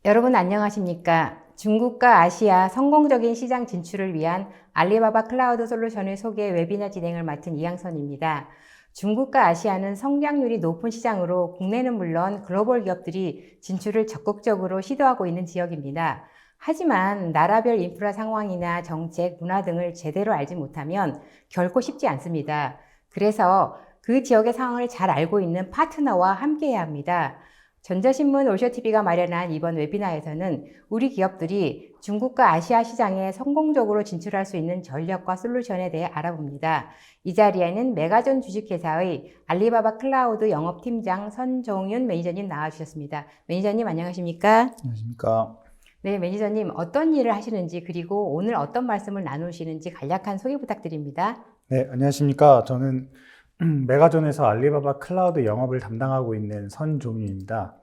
여러분 안녕하십니까? 중국과 아시아 성공적인 시장 진출을 위한 알리바바 클라우드 솔루션을 소개 웨비나 진행을 맡은 이양선입니다. 중국과 아시아는 성장률이 높은 시장으로 국내는 물론 글로벌 기업들이 진출을 적극적으로 시도하고 있는 지역입니다. 하지만 나라별 인프라 상황이나 정책, 문화 등을 제대로 알지 못하면 결코 쉽지 않습니다. 그래서 그 지역의 상황을 잘 알고 있는 파트너와 함께해야 합니다. 전자신문 오쇼TV가 마련한 이번 웨비나에서는 우리 기업들이 중국과 아시아 시장에 성공적으로 진출할 수 있는 전략과 솔루션에 대해 알아봅니다. 이 자리에는 메가존 주식회사의 알리바바 클라우드 영업팀장 선종윤 매니저님 나와주셨습니다. 매니저님 안녕하십니까? 안녕하십니까. 네, 매니저님 어떤 일을 하시는지 그리고 오늘 어떤 말씀을 나누시는지 간략한 소개 부탁드립니다. 네, 안녕하십니까. 저는 메가존에서 알리바바 클라우드 영업을 담당하고 있는 선종윤입니다.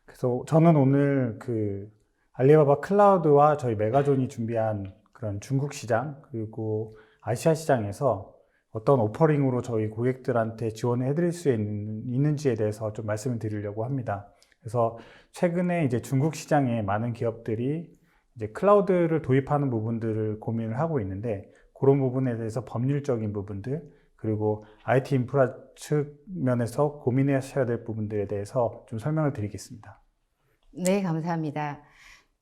그래서 저는 오늘 알리바바 클라우드와 저희 메가존이 준비한 그런 중국 시장 그리고 아시아 시장에서 어떤 오퍼링으로 저희 고객들한테 지원을 해드릴 수 있는지에 대해서 좀 말씀을 드리려고 합니다. 그래서 최근에 이제 중국 시장에 많은 기업들이 이제 클라우드를 도입하는 부분들을 고민을 하고 있는데 그런 부분에 대해서 법률적인 부분들 그리고 IT 인프라 측면에서 고민하셔야 될 부분들에 대해서 좀 설명을 드리겠습니다. 네, 감사합니다.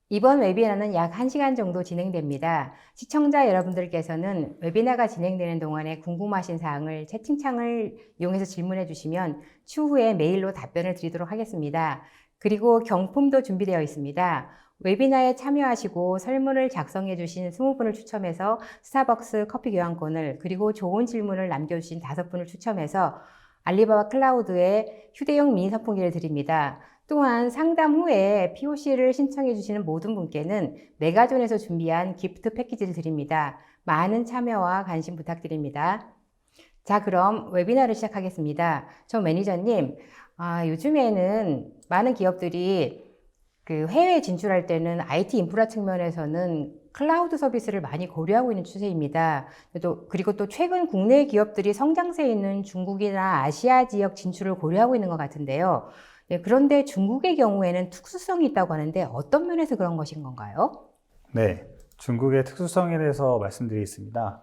이번 웨비나는 약 1시간 정도 진행됩니다. 시청자 여러분들께서는 웨비나가 진행되는 동안에 궁금하신 사항을 채팅창을 이용해서 질문해 주시면 추후에 메일로 답변을 드리도록 하겠습니다. 그리고 경품도 준비되어 있습니다. 웨비나에 참여하시고 설문을 작성해 주신 20분을 추첨해서 스타벅스 커피 교환권을 그리고 좋은 질문을 남겨주신 5분을 추첨해서 알리바바 클라우드의 휴대용 미니 선풍기를 드립니다. 또한 상담 후에 POC를 신청해 주시는 모든 분께는 메가존에서 준비한 기프트 패키지를 드립니다. 많은 참여와 관심 부탁드립니다. 자, 그럼 웨비나를 시작하겠습니다. 저 매니저님, 요즘에는 많은 기업들이 해외에 진출할 때는 IT 인프라 측면에서는 클라우드 서비스를 많이 고려하고 있는 추세입니다. 그리고 또 최근 국내 기업들이 성장세에 있는 중국이나 아시아 지역 진출을 고려하고 있는 것 같은데요. 네, 그런데 중국의 경우에는 특수성이 있다고 하는데 어떤 면에서 그런 것인 건가요? 네, 중국의 특수성에 대해서 말씀드리겠습니다.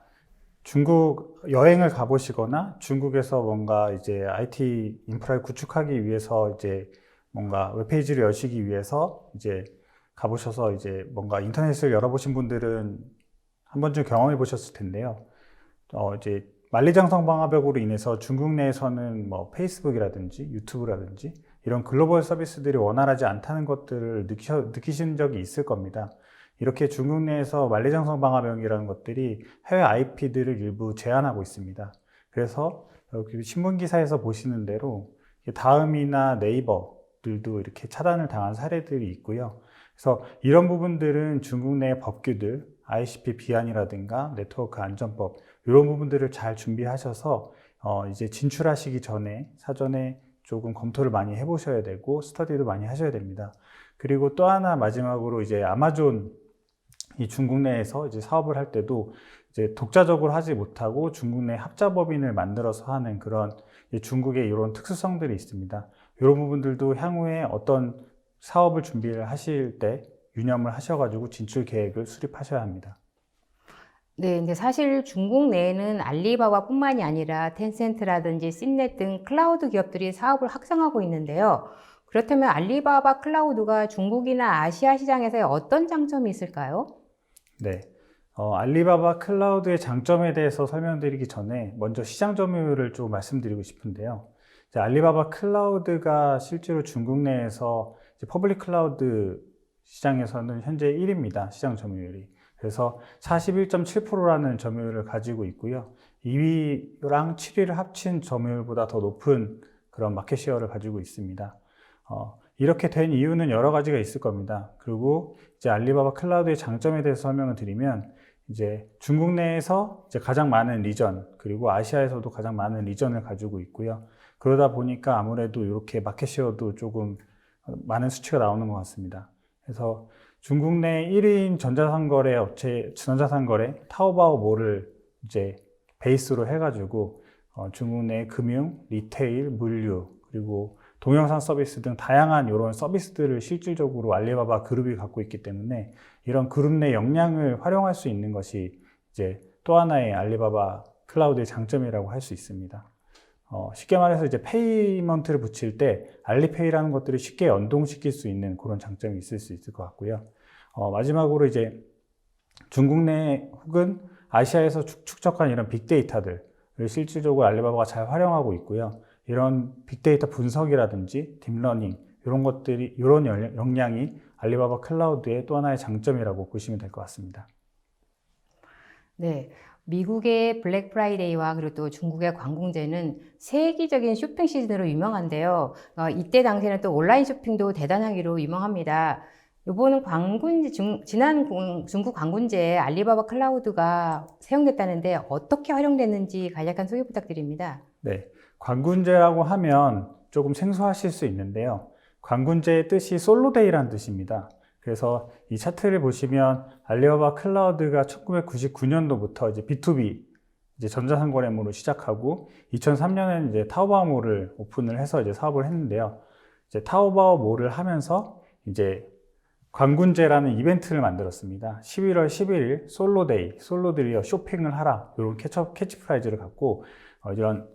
중국 여행을 가보시거나 중국에서 뭔가 이제 IT 인프라를 구축하기 위해서 이제 뭔가 웹페이지를 여시기 위해서 이제 가보셔서 이제 뭔가 인터넷을 열어보신 분들은 한 번쯤 경험해 보셨을 텐데요. 이제 만리장성 방화벽으로 인해서 중국 내에서는 뭐 페이스북이라든지 유튜브라든지 이런 글로벌 서비스들이 원활하지 않다는 것들을 느끼신 적이 있을 겁니다. 이렇게 중국 내에서 만리장성 방화벽이라는 것들이 해외 IP들을 일부 제한하고 있습니다. 그래서 신문 기사에서 보시는 대로 다음이나 네이버들도 이렇게 차단을 당한 사례들이 있고요. 그래서 이런 부분들은 중국 내 법규들, ICP 비안이라든가 네트워크 안전법 이런 부분들을 잘 준비하셔서 이제 진출하시기 전에 사전에 조금 검토를 많이 해보셔야 되고 스터디도 많이 하셔야 됩니다. 그리고 또 하나 마지막으로 이제 아마존 이 중국 내에서 이제 사업을 할 때도 이제 독자적으로 하지 못하고 중국 내 합자법인을 만들어서 하는 그런 중국의 이런 특수성들이 있습니다. 이런 부분들도 향후에 어떤 사업을 준비를 하실 때 유념을 하셔가지고 진출 계획을 수립하셔야 합니다. 네, 근데 사실 중국 내에는 알리바바뿐만이 아니라 텐센트라든지 씬넷 등 클라우드 기업들이 사업을 확장하고 있는데요. 그렇다면 알리바바 클라우드가 중국이나 아시아 시장에서의 어떤 장점이 있을까요? 네. 알리바바 클라우드의 장점에 대해서 설명드리기 전에 먼저 시장 점유율을 좀 말씀드리고 싶은데요. 이제 알리바바 클라우드가 실제로 중국 내에서 이제 퍼블릭 클라우드 시장에서는 현재 1위입니다. 시장 점유율이. 그래서 41.7%라는 점유율을 가지고 있고요. 2위랑 7위를 합친 점유율보다 더 높은 그런 마켓시어를 가지고 있습니다. 이렇게 된 이유는 여러 가지가 있을 겁니다. 그리고 이제 알리바바 클라우드의 장점에 대해서 설명을 드리면 이제 중국 내에서 이제 가장 많은 리전 그리고 아시아에서도 가장 많은 리전을 가지고 있고요. 그러다 보니까 아무래도 이렇게 마켓시어도 조금 많은 수치가 나오는 것 같습니다. 그래서 중국 내 1위인 전자상거래 업체, 전자상거래 타오바오몰을 이제 베이스로 해가지고 중국 내 금융, 리테일, 물류 그리고 동영상 서비스 등 다양한 이런 서비스들을 실질적으로 알리바바 그룹이 갖고 있기 때문에 이런 그룹 내 역량을 활용할 수 있는 것이 이제 또 하나의 알리바바 클라우드의 장점이라고 할 수 있습니다. 쉽게 말해서 이제 페이먼트를 붙일 때 알리페이라는 것들을 쉽게 연동시킬 수 있는 그런 장점이 있을 수 있을 것 같고요. 마지막으로 이제 중국 내 혹은 아시아에서 축적한 이런 빅데이터들을 실질적으로 알리바바가 잘 활용하고 있고요. 이런 빅데이터 분석이라든지 딥러닝 이런 것들이 이런 역량이 알리바바 클라우드의 또 하나의 장점이라고 보시면 될 것 같습니다. 네. 미국의 블랙 프라이데이와 그리고 또 중국의 관공제는 세계적인 쇼핑 시즌으로 유명한데요. 이때 당시에는 또 온라인 쇼핑도 대단하기로 유명합니다. 이번은 지난 중국 관군제에 알리바바 클라우드가 사용됐다는데 어떻게 활용됐는지 간략한 소개 부탁드립니다. 네, 관군제라고 하면 조금 생소하실 수 있는데요. 관군제의 뜻이 솔로데이라는 뜻입니다. 그래서 이 차트를 보시면 알리바바 클라우드가 1999년도부터 이제 B2B 이제 전자상거래몰을 시작하고 2003년에는 이제 타오바오몰을 오픈을 해서 이제 사업을 했는데요. 이제 타오바오몰을 하면서 이제 관군제라는 이벤트를 만들었습니다. 11월 11일 솔로데이, 솔로들이여 쇼핑을 하라 이런 캐치프라이즈를 갖고 이런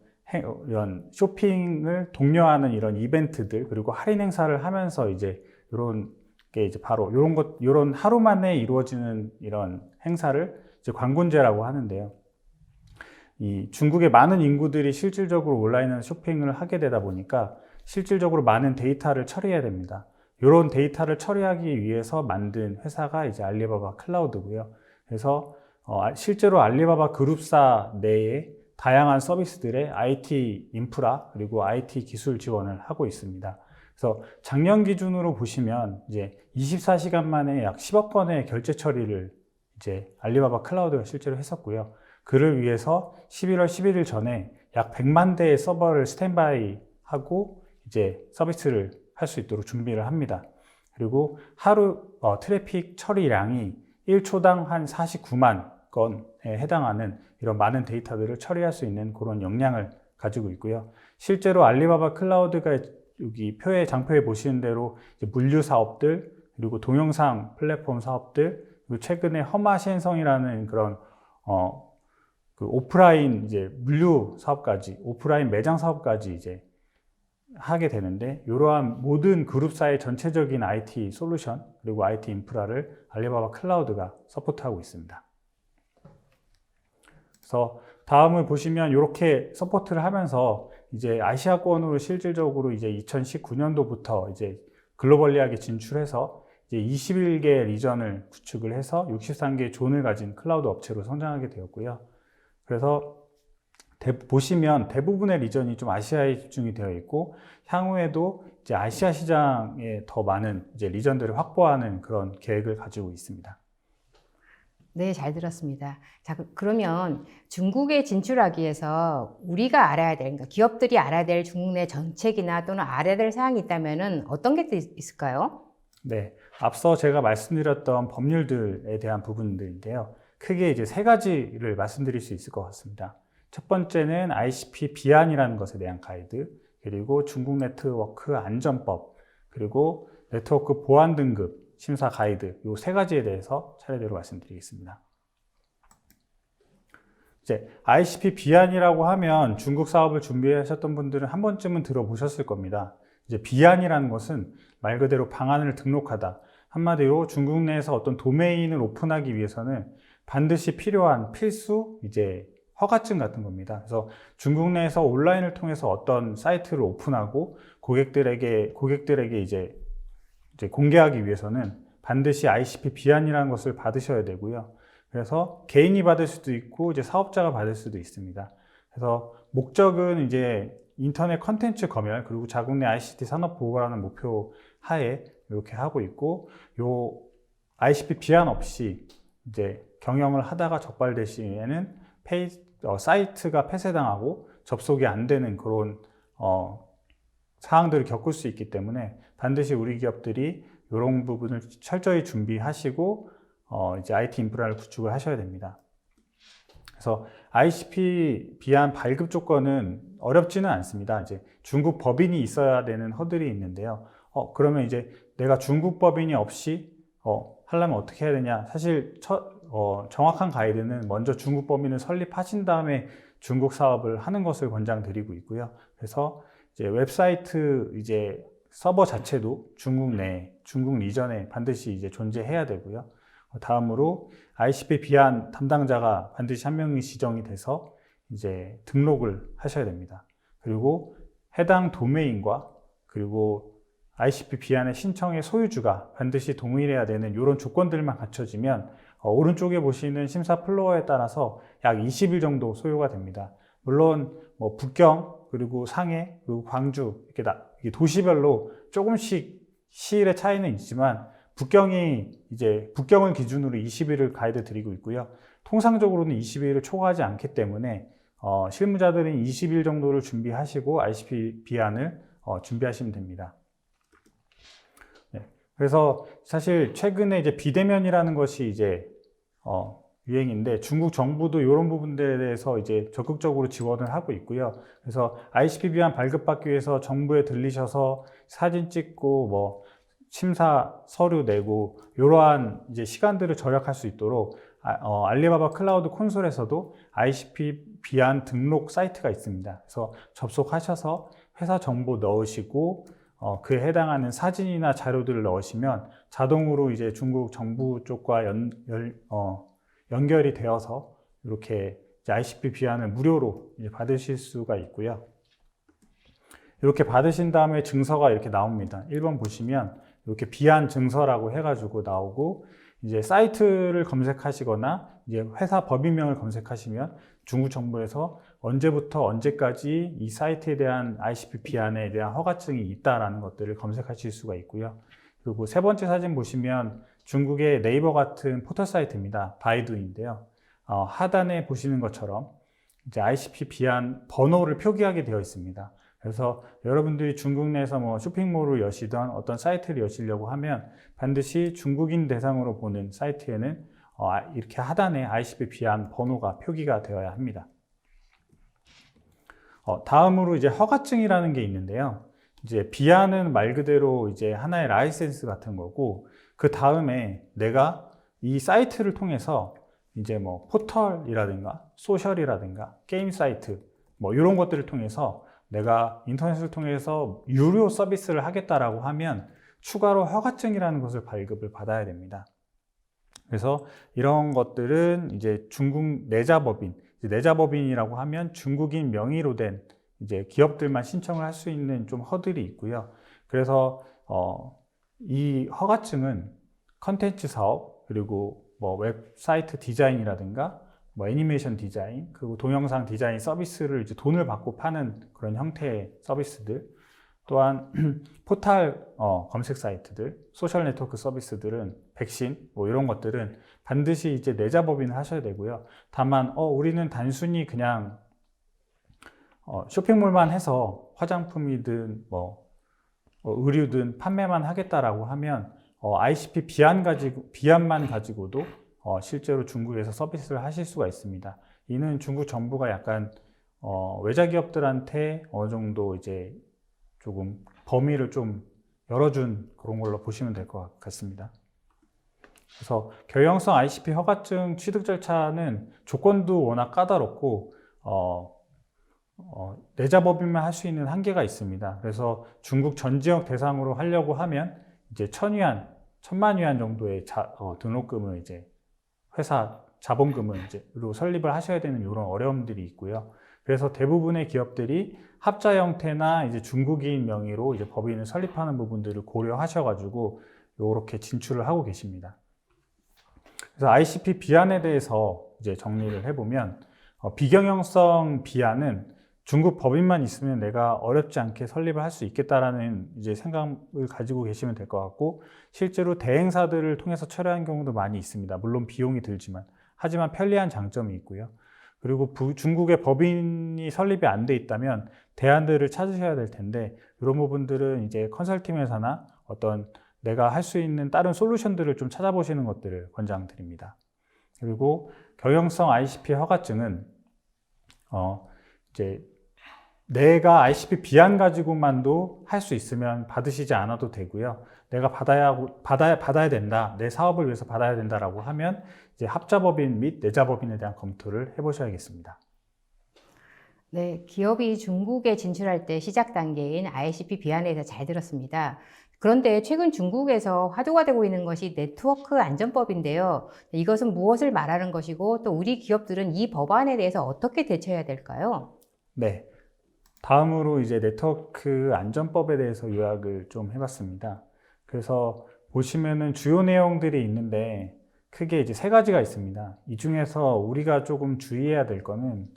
쇼핑을 독려하는 이런 이벤트들 그리고 할인 행사를 하면서 이제 이런 게 이제 바로 이런 하루 만에 이루어지는 이런 행사를 이제 관군제라고 하는데요. 이 중국의 많은 인구들이 실질적으로 온라인에서 쇼핑을 하게 되다 보니까 실질적으로 많은 데이터를 처리해야 됩니다. 이런 데이터를 처리하기 위해서 만든 회사가 이제 알리바바 클라우드고요. 그래서 실제로 알리바바 그룹사 내에 다양한 서비스들의 IT 인프라 그리고 IT 기술 지원을 하고 있습니다. 그래서 작년 기준으로 보시면 이제 24시간 만에 약 10억 건의 결제 처리를 이제 알리바바 클라우드가 실제로 했었고요. 그를 위해서 11월 11일 전에 약 100만 대의 서버를 스탠바이 하고 이제 서비스를 할 수 있도록 준비를 합니다. 그리고 하루 트래픽 처리량이 1초당 한 49만 건에 해당하는 이런 많은 데이터들을 처리할 수 있는 그런 역량을 가지고 있고요. 실제로 알리바바 클라우드가 여기 장표에 보시는 대로 이제 물류 사업들 그리고 동영상 플랫폼 사업들 그리고 최근에 허마신성이라는 그런 그 오프라인 이제 물류 사업까지 오프라인 매장 사업까지 이제 하게 되는데 이러한 모든 그룹사의 전체적인 IT 솔루션 그리고 IT 인프라를 알리바바 클라우드가 서포트하고 있습니다. 그래서 다음을 보시면 이렇게 서포트를 하면서 이제 아시아권으로 실질적으로 이제 2019년도부터 이제 글로벌리하게 진출해서 이제 21개 리전을 구축을 해서 63개 존을 가진 클라우드 업체로 성장하게 되었고요. 그래서 보시면 대부분의 리전이 좀 아시아에 집중이 되어 있고 향후에도 이제 아시아 시장에 더 많은 이제 리전들을 확보하는 그런 계획을 가지고 있습니다. 네, 잘 들었습니다. 자, 그러면 중국에 진출하기 위해서 우리가 알아야 될, 그러니까 기업들이 알아야 될 중국 내 정책이나 또는 알아야 될 사항이 있다면 어떤 게 있을까요? 네, 앞서 제가 말씀드렸던 법률들에 대한 부분들인데요. 크게 이제 세 가지를 말씀드릴 수 있을 것 같습니다. 첫 번째는 ICP 비안이라는 것에 대한 가이드, 그리고 중국 네트워크 안전법, 그리고 네트워크 보안 등급 심사 가이드 이 세 가지에 대해서 차례대로 말씀드리겠습니다. 이제 ICP 비안이라고 하면 중국 사업을 준비하셨던 분들은 한 번쯤은 들어보셨을 겁니다. 이제 비안이라는 것은 말 그대로 방안을 등록하다. 한마디로 중국 내에서 어떤 도메인을 오픈하기 위해서는 반드시 필요한 필수 이제 허가증 같은 겁니다. 그래서 중국 내에서 온라인을 통해서 어떤 사이트를 오픈하고 고객들에게 이제 공개하기 위해서는 반드시 ICP 비안이라는 것을 받으셔야 되고요. 그래서 개인이 받을 수도 있고 이제 사업자가 받을 수도 있습니다. 그래서 목적은 이제 인터넷 컨텐츠 검열 그리고 자국 내 ICT 산업 보호라는 목표 하에 이렇게 하고 있고 요 ICP 비안 없이 이제 경영을 하다가 적발될 시에는 사이트가 폐쇄당하고 접속이 안 되는 그런 사항들을 겪을 수 있기 때문에 반드시 우리 기업들이 이런 부분을 철저히 준비하시고 이제 IT 인프라를 구축을 하셔야 됩니다. 그래서 ICP 비한 발급 조건은 어렵지는 않습니다. 이제 중국 법인이 있어야 되는 허들이 있는데요. 그러면 이제 내가 중국 법인이 없이 하려면 어떻게 해야 되냐? 사실 정확한 가이드는 먼저 중국 법인을 설립하신 다음에 중국 사업을 하는 것을 권장드리고 있고요. 그래서 이제 웹사이트 이제 서버 자체도 중국 내, 중국 리전에 반드시 이제 존재해야 되고요. 다음으로 ICP 비한 담당자가 반드시 한 명이 지정이 돼서 이제 등록을 하셔야 됩니다. 그리고 해당 도메인과 그리고 ICP 비한의 신청의 소유주가 반드시 동일해야 되는 이런 조건들만 갖춰지면 오른쪽에 보시는 심사 플로어에 따라서 약 20일 정도 소요가 됩니다. 물론 뭐 북경 그리고 상해 그리고 광주 이렇게 도시별로 조금씩 시일의 차이는 있지만 북경을 기준으로 20일을 가이드 드리고 있고요. 통상적으로는 20일을 초과하지 않기 때문에 실무자들은 20일 정도를 준비하시고 ICP 비안을 준비하시면 됩니다. 네. 그래서 사실 최근에 이제 비대면이라는 것이 이제 유행인데 중국 정부도 이런 부분들에 대해서 이제 적극적으로 지원을 하고 있고요. 그래서 ICP 비안 발급받기 위해서 정부에 들리셔서 사진 찍고 뭐 심사 서류 내고 이러한 이제 시간들을 절약할 수 있도록 알리바바 클라우드 콘솔에서도 ICP 비안 등록 사이트가 있습니다. 그래서 접속하셔서 회사 정보 넣으시고 그에 해당하는 사진이나 자료들을 넣으시면 자동으로 이제 중국 정부 쪽과 연결이 되어서 이렇게 ICP 비안을 무료로 이제 받으실 수가 있고요. 이렇게 받으신 다음에 증서가 이렇게 나옵니다. 1번 보시면 이렇게 비안 증서라고 해가지고 나오고 이제 사이트를 검색하시거나 이제 회사 법인명을 검색하시면 중국 정부에서 언제부터 언제까지 이 사이트에 대한 ICP 비안에 대한 허가증이 있다라는 것들을 검색하실 수가 있고요. 그리고 세 번째 사진 보시면 중국의 네이버 같은 포털 사이트입니다. 바이두인데요. 하단에 보시는 것처럼 이제 ICP 비안 번호를 표기하게 되어 있습니다. 그래서 여러분들이 중국 내에서 뭐 쇼핑몰을 여시던 어떤 사이트를 여시려고 하면 반드시 중국인 대상으로 보는 사이트에는 이렇게 하단에 ICP 비안 번호가 표기가 되어야 합니다. 다음으로 이제 허가증이라는 게 있는데요. 이제 비안은 말 그대로 이제 하나의 라이센스 같은 거고 그 다음에 내가 이 사이트를 통해서 이제 뭐 포털이라든가 소셜이라든가 게임 사이트 뭐 이런 것들을 통해서 내가 인터넷을 통해서 유료 서비스를 하겠다라고 하면 추가로 허가증이라는 것을 발급을 받아야 됩니다. 그래서 이런 것들은 이제 중국 내자법인, 내자법인이라고 하면 중국인 명의로 된 이제 기업들만 신청을 할 수 있는 좀 허들이 있고요. 그래서 이 허가증은 컨텐츠 사업 그리고 뭐 웹사이트 디자인이라든가 뭐 애니메이션 디자인 그리고 동영상 디자인 서비스를 이제 돈을 받고 파는 그런 형태의 서비스들 또한 포털 검색 사이트들 소셜 네트워크 서비스들은 백신 뭐 이런 것들은 반드시 이제 내자법인을 하셔야 되고요. 다만 우리는 단순히 그냥 쇼핑몰만 해서 화장품이든 뭐 의류든 판매만 하겠다라고 하면 ICP 비안만 가지고도 실제로 중국에서 서비스를 하실 수가 있습니다. 이는 중국 정부가 약간 외자 기업들한테 어느 정도 이제 조금 범위를 좀 열어준 그런 걸로 보시면 될 것 같습니다. 그래서 경영성 ICP 허가증 취득 절차는 조건도 워낙 까다롭고 내자법인만 할 수 있는 한계가 있습니다. 그래서 중국 전 지역 대상으로 하려고 하면 이제 1,000만 위안 정도의 등록금을 이제 회사 자본금을 이제로 설립을 하셔야 되는 이런 어려움들이 있고요. 그래서 대부분의 기업들이 합자 형태나 이제 중국인 명의로 이제 법인을 설립하는 부분들을 고려하셔가지고 이렇게 진출을 하고 계십니다. 그래서 ICP 비안에 대해서 이제 정리를 해보면 비경영성 비안은 중국 법인만 있으면 내가 어렵지 않게 설립을 할 수 있겠다라는 이제 생각을 가지고 계시면 될 것 같고 실제로 대행사들을 통해서 처리하는 경우도 많이 있습니다. 물론 비용이 들지만 하지만 편리한 장점이 있고요. 그리고 중국의 법인이 설립이 안 돼 있다면 대안들을 찾으셔야 될 텐데 이런 부분들은 이제 컨설팅 회사나 어떤 내가 할 수 있는 다른 솔루션들을 좀 찾아보시는 것들을 권장드립니다. 그리고 경영성 ICP 허가증은 이제 내가 ICP 비안 가지고만도 할 수 있으면 받으시지 않아도 되고요. 내가 받아야 된다. 내 사업을 위해서 받아야 된다라고 하면 이제 합자법인 및 내자법인에 대한 검토를 해보셔야겠습니다. 네, 기업이 중국에 진출할 때 시작 단계인 ICP 비안에 대해서 잘 들었습니다. 그런데 최근 중국에서 화두가 되고 있는 것이 네트워크 안전법인데요. 이것은 무엇을 말하는 것이고 또 우리 기업들은 이 법안에 대해서 어떻게 대처해야 될까요? 네. 다음으로 이제 네트워크 안전법에 대해서 요약을 좀 해봤습니다. 그래서 보시면은 주요 내용들이 있는데 크게 이제 세 가지가 있습니다. 이 중에서 우리가 조금 주의해야 될 거는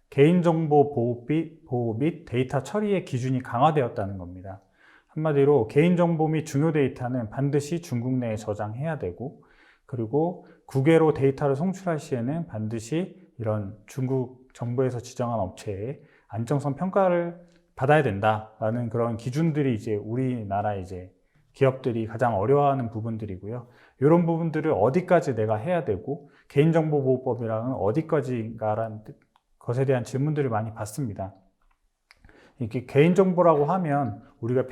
개인정보 보호 및 데이터 처리의 기준이 강화되었다는 겁니다. 한마디로 개인정보 및 중요 데이터는 반드시 중국 내에 저장해야 되고, 그리고 국외로 데이터를 송출할 시에는 반드시 이런 중국 정부에서 지정한 업체에 안정성 평가를 받아야 된다라는 그런 기준들이 이제 우리나라 이제 기업들이 가장 어려워하는 부분들이고요. 이런 부분들을 어디까지 내가 해야 되고 개인정보보호법이랑은 어디까지인가라는 것에 대한 질문들을 많이 받습니다. 이렇게 개인정보라고 하면 우리가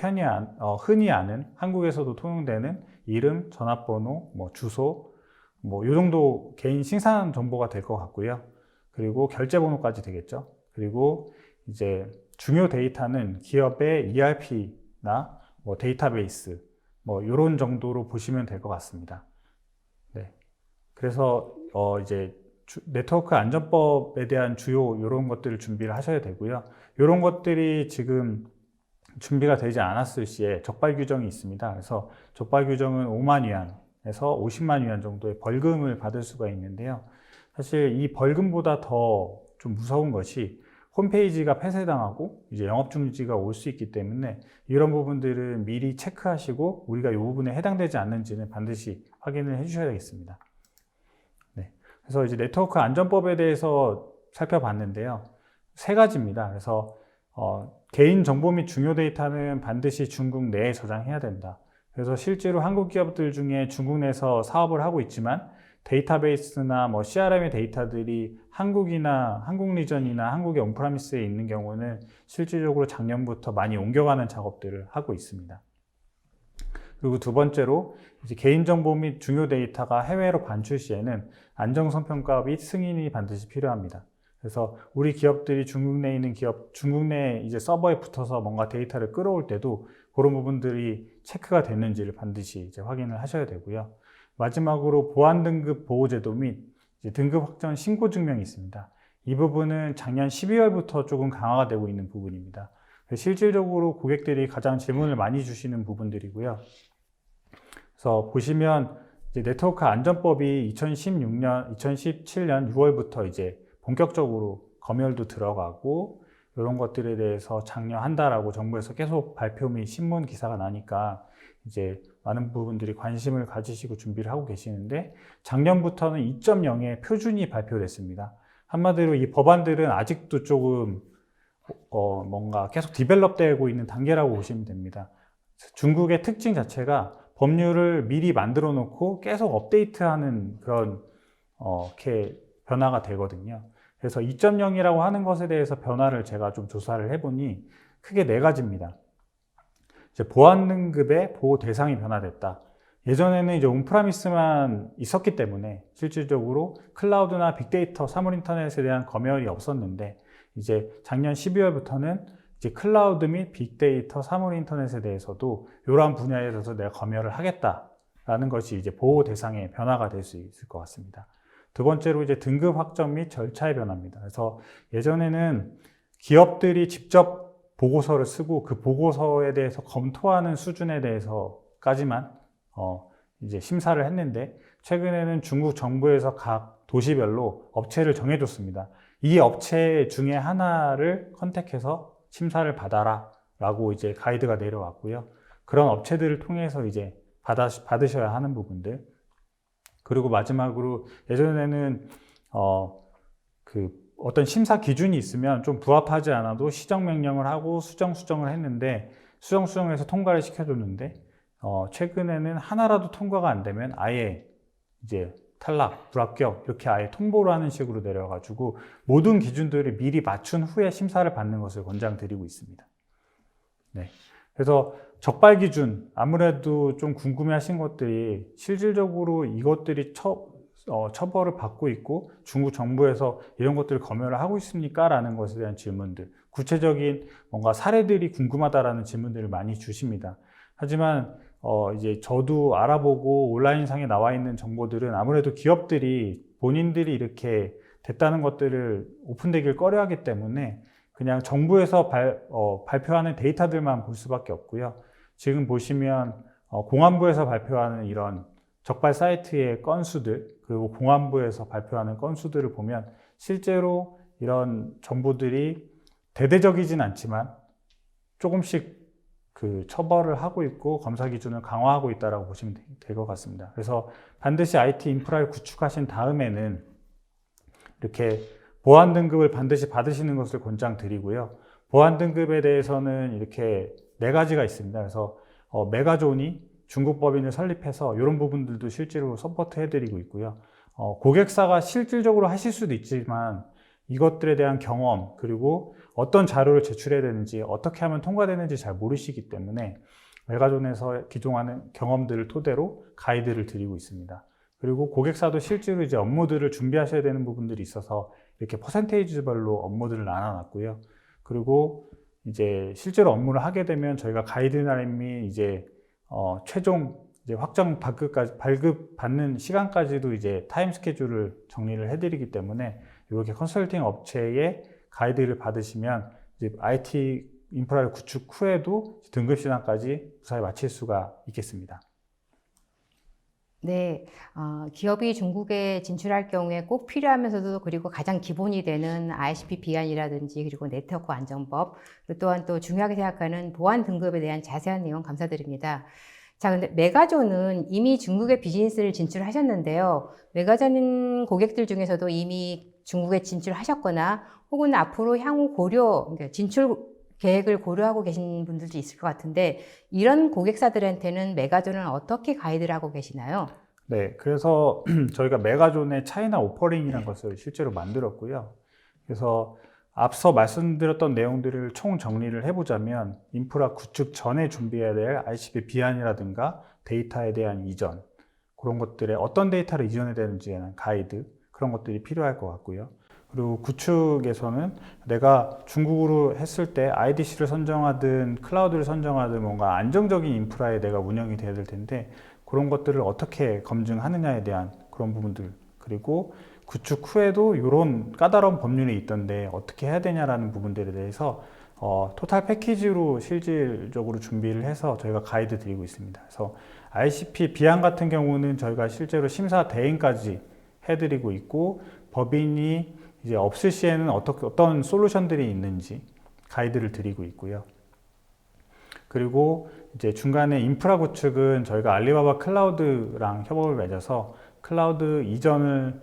흔히 아는 한국에서도 통용되는 이름, 전화번호, 주소, 이 정도 개인 신상 정보가 될 것 같고요. 그리고 결제번호까지 되겠죠. 그리고 이제 중요 데이터는 기업의 ERP나 데이터베이스 이런 정도로 보시면 될 것 같습니다. 네. 그래서 이제 네트워크 안전법에 대한 주요 이런 것들을 준비를 하셔야 되고요. 이런 것들이 지금 준비가 되지 않았을 시에 적발 규정이 있습니다. 그래서 적발 규정은 5만 위안에서 50만 위안 정도의 벌금을 받을 수가 있는데요. 사실 이 벌금보다 더 좀 무서운 것이 홈페이지가 폐쇄당하고 이제 영업중지가 올 수 있기 때문에 이런 부분들은 미리 체크하시고 우리가 이 부분에 해당되지 않는지는 반드시 확인을 해주셔야 되겠습니다. 네. 그래서 이제 네트워크 안전법에 대해서 살펴봤는데요. 세 가지입니다. 그래서 개인 정보 및 중요 데이터는 반드시 중국 내에 저장해야 된다. 그래서 실제로 한국 기업들 중에 중국 내에서 사업을 하고 있지만 데이터베이스나 CRM의 데이터들이 한국이나 한국 리전이나 한국의 온프라미스에 있는 경우는 실질적으로 작년부터 많이 옮겨가는 작업들을 하고 있습니다. 그리고 두 번째로 이제 개인정보 및 중요 데이터가 해외로 반출 시에는 안정성 평가 및 승인이 반드시 필요합니다. 그래서 우리 기업들이 중국 내에 있는 중국 내 이제 서버에 붙어서 뭔가 데이터를 끌어올 때도 그런 부분들이 체크가 됐는지를 반드시 이제 확인을 하셔야 되고요. 마지막으로 보안 등급 보호제도 및 이제 등급 확정 신고 증명이 있습니다. 이 부분은 작년 12월부터 조금 강화가 되고 있는 부분입니다. 실질적으로 고객들이 가장 질문을 많이 주시는 부분들이고요. 그래서 보시면 이제 네트워크 안전법이 2017년 6월부터 이제 본격적으로 검열도 들어가고 이런 것들에 대해서 장려한다라고 정부에서 계속 발표 및 신문 기사가 나니까 이제 많은 부분들이 관심을 가지시고 준비를 하고 계시는데 작년부터는 2.0의 표준이 발표됐습니다. 한마디로 이 법안들은 아직도 조금 뭔가 계속 디벨롭되고 있는 단계라고 보시면 됩니다. 중국의 특징 자체가 법률을 미리 만들어 놓고 계속 업데이트하는 그런 이렇게 변화가 되거든요. 그래서 2.0이라고 하는 것에 대해서 변화를 제가 좀 조사를 해보니 크게 네 가지입니다. 이제 보안 등급의 보호 대상이 변화됐다. 예전에는 이제 온프라미스만 있었기 때문에 실질적으로 클라우드나 빅데이터, 사물인터넷에 대한 검열이 없었는데 이제 작년 12월부터는 이제 클라우드 및 빅데이터, 사물인터넷에 대해서도 이러한 분야에 대해서 내가 검열을 하겠다라는 것이 이제 보호 대상의 변화가 될 수 있을 것 같습니다. 두 번째로 이제 등급 확정 및 절차의 변화입니다. 그래서 예전에는 기업들이 직접 보고서를 쓰고 그 보고서에 대해서 검토하는 수준에 대해서까지만 이제 심사를 했는데 최근에는 중국 정부에서 각 도시별로 업체를 정해줬습니다. 이 업체 중에 하나를 컨택해서 심사를 받아라 라고 이제 가이드가 내려왔고요. 그런 업체들을 통해서 이제 받으셔야 하는 부분들. 그리고 마지막으로 예전에는 어떤 심사 기준이 있으면 좀 부합하지 않아도 시정 명령을 하고 수정을 했는데 수정해서 통과를 시켜줬는데 최근에는 하나라도 통과가 안 되면 아예 이제 탈락, 불합격 이렇게 아예 통보를 하는 식으로 내려가지고 모든 기준들을 미리 맞춘 후에 심사를 받는 것을 권장드리고 있습니다. 네. 그래서 적발 기준 아무래도 좀 궁금해하신 것들이 실질적으로 이것들이 처벌을 받고 있고 중국 정부에서 이런 것들을 검열을 하고 있습니까? 라는 것에 대한 질문들, 구체적인 뭔가 사례들이 궁금하다라는 질문들을 많이 주십니다. 하지만 이제 저도 알아보고 온라인상에 나와 있는 정보들은 아무래도 기업들이 본인들이 이렇게 됐다는 것들을 오픈되길 꺼려하기 때문에 그냥 정부에서 발표하는 데이터들만 볼 수밖에 없고요. 지금 보시면 공안부에서 발표하는 이런 적발 사이트의 건수들, 그리고 공안부에서 발표하는 건수들을 보면 실제로 이런 정보들이 대대적이진 않지만 조금씩 그 처벌을 하고 있고 검사 기준을 강화하고 있다고 보시면 될 것 같습니다. 그래서 반드시 IT 인프라를 구축하신 다음에는 이렇게 보안 등급을 반드시 받으시는 것을 권장드리고요. 보안 등급에 대해서는 이렇게 4가지가 있습니다. 그래서 메가존이 중국 법인을 설립해서 이런 부분들도 실제로 서포트 해드리고 있고요. 고객사가 실질적으로 하실 수도 있지만 이것들에 대한 경험, 그리고 어떤 자료를 제출해야 되는지, 어떻게 하면 통과되는지 잘 모르시기 때문에 메가존에서 기존하는 경험들을 토대로 가이드를 드리고 있습니다. 그리고 고객사도 실제로 이제 업무들을 준비하셔야 되는 부분들이 있어서 이렇게 퍼센테이지별로 업무들을 나눠놨고요. 그리고 이제 실제로 업무를 하게 되면 저희가 가이드라인 및 이제 최종 이제 확정 발급 받는 시간까지도 이제 타임 스케줄을 정리를 해드리기 때문에 이렇게 컨설팅 업체의 가이드를 받으시면 이제 IT 인프라를 구축 후에도 등급 시장까지 무사히 마칠 수가 있겠습니다. 네, 기업이 중국에 진출할 경우에 꼭 필요하면서도 그리고 가장 기본이 되는 ICP 비안이라든지 그리고 네트워크 안전법, 또한 또 중요하게 생각하는 보안 등급에 대한 자세한 내용 감사드립니다. 자, 근데 메가존은 이미 중국에 비즈니스를 진출하셨는데요. 메가존 고객들 중에서도 이미 중국에 진출하셨거나 혹은 앞으로 향후 그러니까 진출 계획을 고려하고 계신 분들도 있을 것 같은데 이런 고객사들한테는 메가존은 어떻게 가이드를 하고 계시나요? 네, 그래서 저희가 메가존의 차이나 오퍼링이라는 것을 실제로 만들었고요. 그래서 앞서 말씀드렸던 내용들을 총 정리를 해보자면 인프라 구축 전에 준비해야 될 ICP 비안이라든가 데이터에 대한 이전, 그런 것들에 어떤 데이터를 이전해야 되는지에 대한 가이드, 그런 것들이 필요할 것 같고요. 그리고 구축에서는 내가 중국으로 했을 때 IDC를 선정하든 클라우드를 선정하든 뭔가 안정적인 인프라에 내가 운영이 돼야 될 텐데 그런 것들을 어떻게 검증하느냐에 대한 그런 부분들, 그리고 구축 후에도 이런 까다로운 법률이 있던데 어떻게 해야 되냐라는 부분들에 대해서 토탈 패키지로 실질적으로 준비를 해서 저희가 가이드 드리고 있습니다. 그래서 ICP 비안 같은 경우는 저희가 실제로 심사 대행까지 해드리고 있고 법인이 이제 없을 시에는 어떤 솔루션들이 있는지 가이드를 드리고 있고요. 그리고 이제 중간에 인프라 구축은 저희가 알리바바 클라우드랑 협업을 맺어서 클라우드 이전을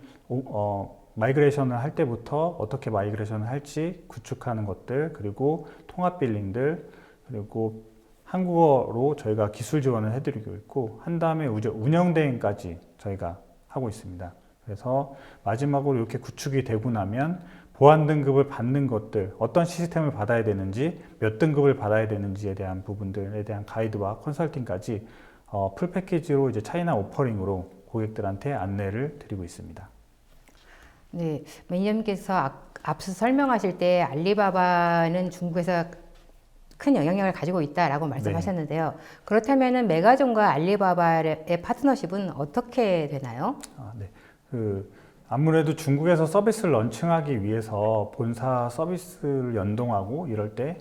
마이그레이션을 할 때부터 어떻게 마이그레이션을 할지 구축하는 것들, 그리고 통합 빌링들, 그리고 한국어로 저희가 기술 지원을 해드리고 있고 한 다음에 운영 대행까지 저희가 하고 있습니다. 그래서 마지막으로 이렇게 구축이 되고 나면 보안 등급을 받는 것들, 어떤 시스템을 받아야 되는지, 몇 등급을 받아야 되는지에 대한 부분들에 대한 가이드와 컨설팅까지 풀 패키지로 이제 차이나 오퍼링으로 고객들한테 안내를 드리고 있습니다. 네, 매니저님께서 앞서 설명하실 때 알리바바는 중국에서 큰 영향력을 가지고 있다라고 말씀하셨는데요. 그렇다면 메가존과 알리바바의 파트너십은 어떻게 되나요? 네. 아무래도 중국에서 서비스를 런칭하기 위해서 본사 서비스를 연동하고 이럴 때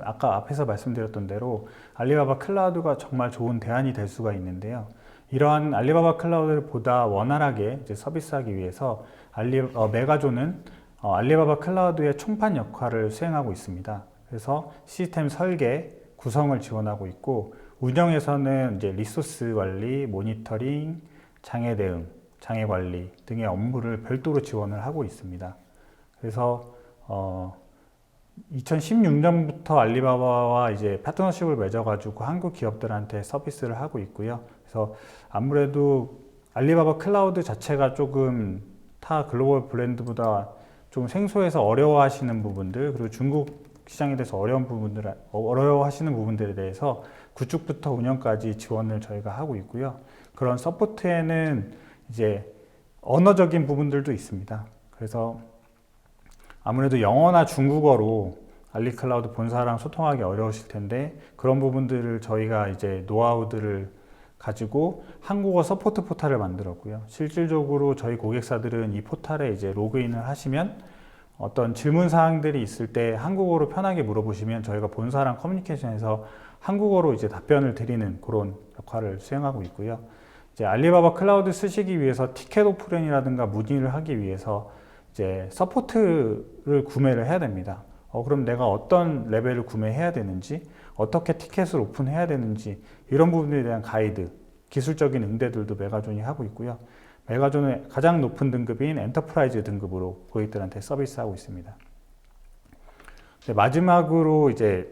아까 앞에서 말씀드렸던 대로 알리바바 클라우드가 정말 좋은 대안이 될 수가 있는데요. 이러한 알리바바 클라우드를 보다 원활하게 이제 서비스하기 위해서 메가존은 알리바바 클라우드의 총판 역할을 수행하고 있습니다. 그래서 시스템 설계, 구성을 지원하고 있고 운영에서는 이제 리소스 관리, 모니터링, 장애 대응, 장애 관리 등의 업무를 별도로 지원을 하고 있습니다. 그래서 2016년부터 알리바바와 이제 파트너십을 맺어가지고 한국 기업들한테 서비스를 하고 있고요. 그래서 아무래도 알리바바 클라우드 자체가 조금 타 글로벌 브랜드보다 좀 생소해서 어려워하시는 부분들, 그리고 중국 시장에 대해서 어려워하시는 부분들에 대해서 구축부터 운영까지 지원을 저희가 하고 있고요. 그런 서포트에는 이제 언어적인 부분들도 있습니다. 그래서 아무래도 영어나 중국어로 알리클라우드 본사랑 소통하기 어려우실 텐데, 그런 부분들을 저희가 이제 노하우들을 가지고 한국어 서포트 포탈을 만들었고요. 실질적으로 저희 고객사들은 이 포탈에 이제 로그인을 하시면 어떤 질문 사항들이 있을 때 한국어로 편하게 물어보시면 저희가 본사랑 커뮤니케이션에서 한국어로 이제 답변을 드리는 그런 역할을 수행하고 있고요. 이제 알리바바 클라우드 쓰시기 위해서 티켓 오프닝이라든가 문의를 하기 위해서 이제 서포트를 구매를 해야 됩니다. 그럼 내가 어떤 레벨을 구매해야 되는지, 어떻게 티켓을 오픈해야 되는지, 이런 부분에 대한 가이드, 기술적인 응대들도 메가존이 하고 있고요. 메가존의 가장 높은 등급인 엔터프라이즈 등급으로 고객들한테 서비스하고 있습니다. 마지막으로 이제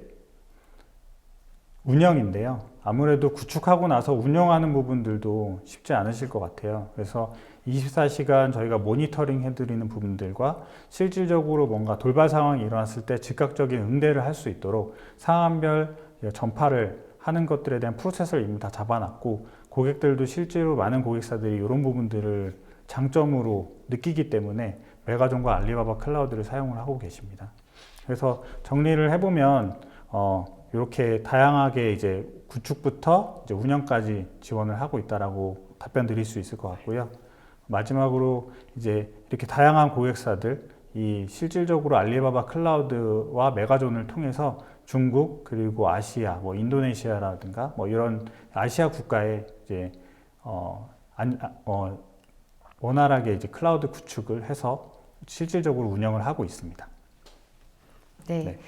운영인데요. 아무래도 구축하고 나서 운영하는 부분들도 쉽지 않으실 것 같아요. 그래서 24시간 저희가 모니터링 해드리는 부분들과 실질적으로 뭔가 돌발 상황이 일어났을 때 즉각적인 응대를 할 수 있도록 상황별 전파를 하는 것들에 대한 프로세스를 이미 다 잡아놨고, 고객들도 실제로 많은 고객사들이 이런 부분들을 장점으로 느끼기 때문에 메가존과 알리바바 클라우드를 사용을 하고 계십니다. 그래서 정리를 해보면 이렇게 다양하게 이제 구축부터 이제 운영까지 지원을 하고 있다라고 답변 드릴 수 있을 것 같고요. 마지막으로 이제 이렇게 다양한 고객사들, 이 실질적으로 알리바바 클라우드와 메가존을 통해서 중국, 그리고 아시아, 뭐 인도네시아라든가 뭐 이런 아시아 국가에 이제 원활하게 이제 클라우드 구축을 해서 실질적으로 운영을 하고 있습니다. 네. 네.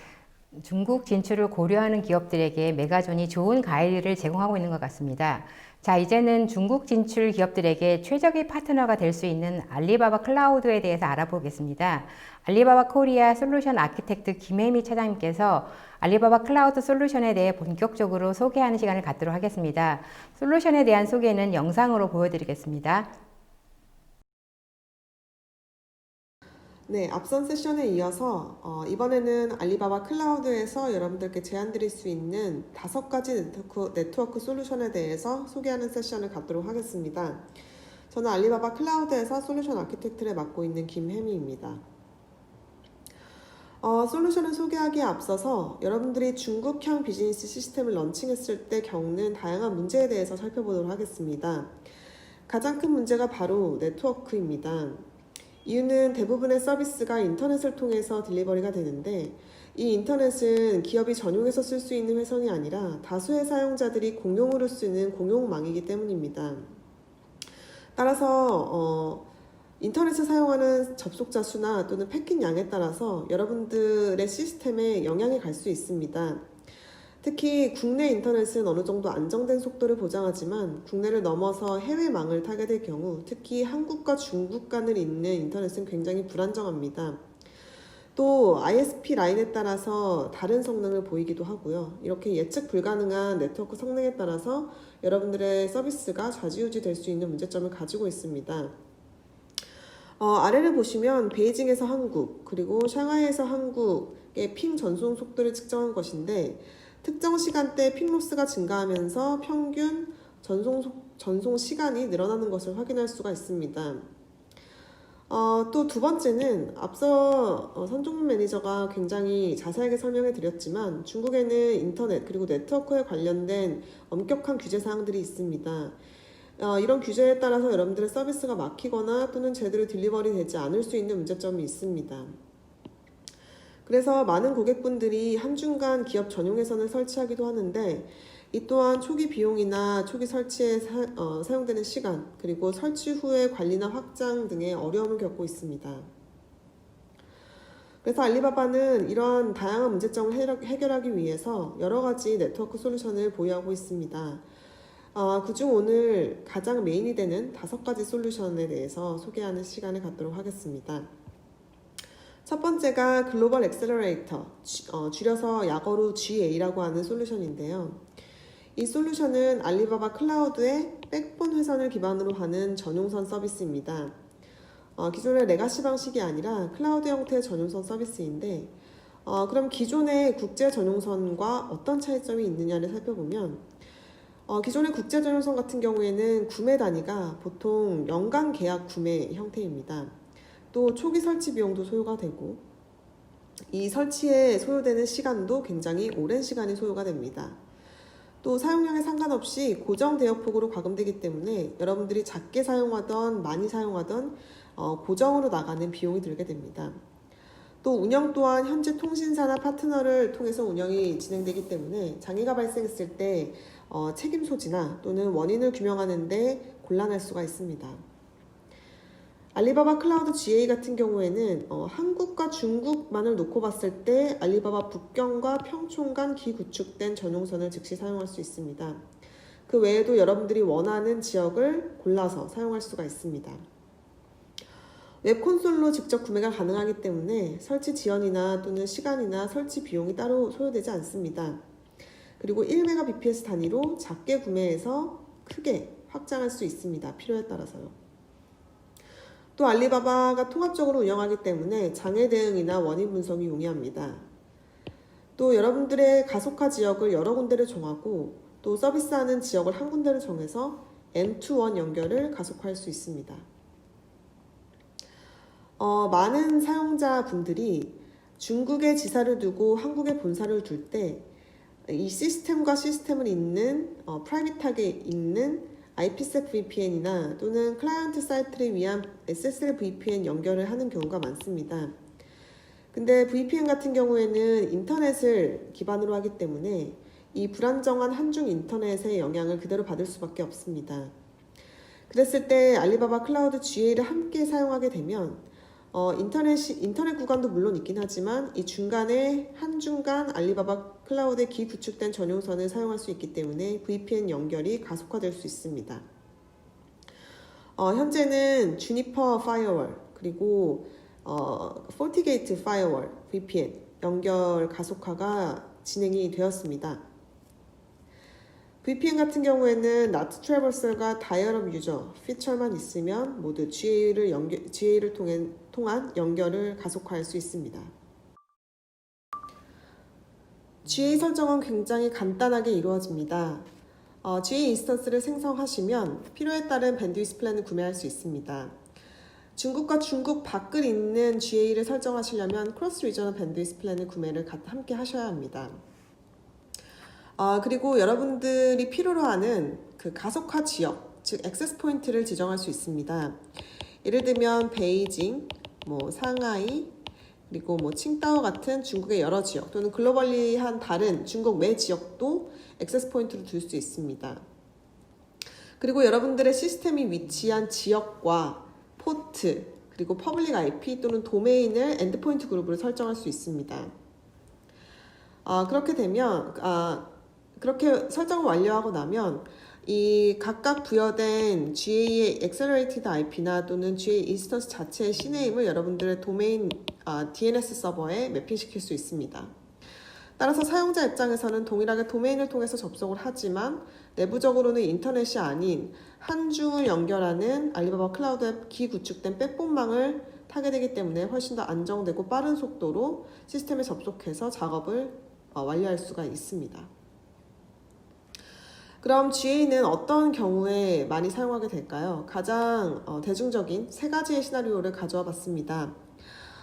중국 진출을 고려하는 기업들에게 메가존이 좋은 가이드를 제공하고 있는 것 같습니다. 자, 이제는 중국 진출 기업들에게 최적의 파트너가 될 수 있는 알리바바 클라우드에 대해서 알아보겠습니다. 알리바바 코리아 솔루션 아키텍트 김혜미 차장님께서 알리바바 클라우드 솔루션에 대해 본격적으로 소개하는 시간을 갖도록 하겠습니다. 솔루션에 대한 소개는 영상으로 보여드리겠습니다. 네, 앞선 세션에 이어서 이번에는 알리바바 클라우드에서 여러분들께 제안드릴 수 있는 5가지 네트워크 솔루션에 대해서 소개하는 세션을 갖도록 하겠습니다. 저는 알리바바 클라우드에서 솔루션 아키텍트를 맡고 있는 김혜미입니다. 솔루션을 소개하기에 앞서서 여러분들이 중국형 비즈니스 시스템을 런칭했을 때 겪는 다양한 문제에 대해서 살펴보도록 하겠습니다. 가장 큰 문제가 바로 네트워크입니다. 이유는 대부분의 서비스가 인터넷을 통해서 딜리버리가 되는데, 이 인터넷은 기업이 전용해서 쓸 수 있는 회선이 아니라 다수의 사용자들이 공용으로 쓰는 공용망이기 때문입니다. 따라서 인터넷을 사용하는 접속자 수나 또는 패킷 양에 따라서 여러분들의 시스템에 영향이 갈 수 있습니다. 특히 국내 인터넷은 어느 정도 안정된 속도를 보장하지만 국내를 넘어서 해외망을 타게 될 경우, 특히 한국과 중국 간을 잇는 인터넷은 굉장히 불안정합니다. 또 ISP 라인에 따라서 다른 성능을 보이기도 하고요. 이렇게 예측 불가능한 네트워크 성능에 따라서 여러분들의 서비스가 좌지우지 될 수 있는 문제점을 가지고 있습니다. 아래를 보시면 베이징에서 한국, 그리고 샹하이에서 한국의 핑 전송 속도를 측정한 것인데, 특정 시간대 핑 로스가 증가하면서 평균 전송 시간이 늘어나는 것을 확인할 수가 있습니다. 또 두 번째는 앞서 선종문 매니저가 굉장히 자세하게 설명해 드렸지만, 중국에는 인터넷 그리고 네트워크에 관련된 엄격한 규제 사항들이 있습니다. 이런 규제에 따라서 여러분들의 서비스가 막히거나 또는 제대로 딜리버리 되지 않을 수 있는 문제점이 있습니다. 그래서 많은 고객분들이 한중간 기업 전용 회선을 설치하기도 하는데, 이 또한 초기 비용이나 초기 설치에 사용되는 시간, 그리고 설치 후의 관리나 확장 등의 어려움을 겪고 있습니다. 그래서 알리바바는 이러한 다양한 문제점을 해결하기 위해서 여러 가지 네트워크 솔루션을 보유하고 있습니다. 그중 오늘 가장 메인이 되는 5가지 솔루션에 대해서 소개하는 시간을 갖도록 하겠습니다. 첫 번째가 글로벌 엑셀러레이터, 줄여서 약어로 GA라고 하는 솔루션인데요. 이 솔루션은 알리바바 클라우드의 백본 회선을 기반으로 하는 전용선 서비스입니다. 기존의 레가시 방식이 아니라 클라우드 형태의 전용선 서비스인데 그럼 기존의 국제 전용선과 어떤 차이점이 있느냐를 살펴보면 기존의 국제 전용선 같은 경우에는 구매 단위가 보통 연간 계약 구매 형태입니다. 또 초기 설치 비용도 소요가 되고 이 설치에 소요되는 시간도 굉장히 오랜 시간이 소요가 됩니다. 또 사용량에 상관없이 고정 대역폭으로 과금되기 때문에 여러분들이 작게 사용하던 많이 사용하던 고정으로 나가는 비용이 들게 됩니다. 또 운영 또한 현재 통신사나 파트너를 통해서 운영이 진행되기 때문에 장애가 발생했을 때 책임 소지나 또는 원인을 규명하는 데 곤란할 수가 있습니다. 알리바바 클라우드 GA 같은 경우에는 한국과 중국만을 놓고 봤을 때 알리바바 북경과 평촌 간 기구축된 전용선을 즉시 사용할 수 있습니다. 그 외에도 여러분들이 원하는 지역을 골라서 사용할 수가 있습니다. 웹 콘솔로 직접 구매가 가능하기 때문에 설치 지연이나 또는 시간이나 설치 비용이 따로 소요되지 않습니다. 그리고 1Mbps 단위로 작게 구매해서 크게 확장할 수 있습니다. 필요에 따라서요. 또 알리바바가 통합적으로 운영하기 때문에 장애 대응이나 원인 분석이 용이합니다. 또 여러분들의 가속화 지역을 여러 군데를 정하고 또 서비스하는 지역을 한 군데를 정해서 N2-1 연결을 가속화할 수 있습니다. 많은 사용자분들이 중국에 지사를 두고 한국에 본사를 둘 때 이 시스템과 시스템을 잇는 프라이빗하게 있는 IPsec VPN이나 또는 클라이언트 사이트를 위한 SSL VPN 연결을 하는 경우가 많습니다. 근데 VPN 같은 경우에는 인터넷을 기반으로 하기 때문에 이 불안정한 한중 인터넷의 영향을 그대로 받을 수밖에 없습니다. 그랬을 때 알리바바 클라우드 GA를 함께 사용하게 되면 인터넷 구간도 물론 있긴 하지만 이 중간에 한중간 알리바바 클라우드에 기구축된 전용선을 사용할 수 있기 때문에 VPN 연결이 가속화될 수 있습니다. 현재는 주니퍼 파이어월 그리고 포티게이트 파이어월 VPN 연결 가속화가 진행이 되었습니다. VPN 같은 경우에는 나트 트래버설과 다이얼업 유저 피처만 있으면 모두 GA를 통한 연결을 가속화할 수 있습니다. GA 설정은 굉장히 간단하게 이루어집니다. GA 인스턴스를 생성하시면 필요에 따른 밴드위스 플랜을 구매할 수 있습니다. 중국과 중국 밖을 있는 GA를 설정하시려면 크로스 리저널 밴드위스 플랜을 구매를 함께 하셔야 합니다. 그리고 여러분들이 필요로 하는 그 가속화 지역, 즉 액세스 포인트를 지정할 수 있습니다. 예를 들면 베이징, 상하이, 그리고 칭다오 같은 중국의 여러 지역 또는 글로벌리한 다른 중국 외 지역도 액세스 포인트로 둘 수 있습니다. 그리고 여러분들의 시스템이 위치한 지역과 포트, 그리고 퍼블릭 IP 또는 도메인을 엔드포인트 그룹으로 설정할 수 있습니다. 그렇게 되면 그렇게 설정을 완료하고 나면 이 각각 부여된 GA의 Accelerated IP나 또는 GA 인스턴스 자체의 C네임을 여러분들의 도메인 DNS 서버에 매핑시킬 수 있습니다. 따라서 사용자 입장에서는 동일하게 도메인을 통해서 접속을 하지만 내부적으로는 인터넷이 아닌 한중을 연결하는 알리바바 클라우드에 기구축된 백본망을 타게 되기 때문에 훨씬 더 안정되고 빠른 속도로 시스템에 접속해서 작업을 완료할 수가 있습니다. 그럼 GA는 어떤 경우에 많이 사용하게 될까요? 가장 대중적인 세 가지의 시나리오를 가져와 봤습니다.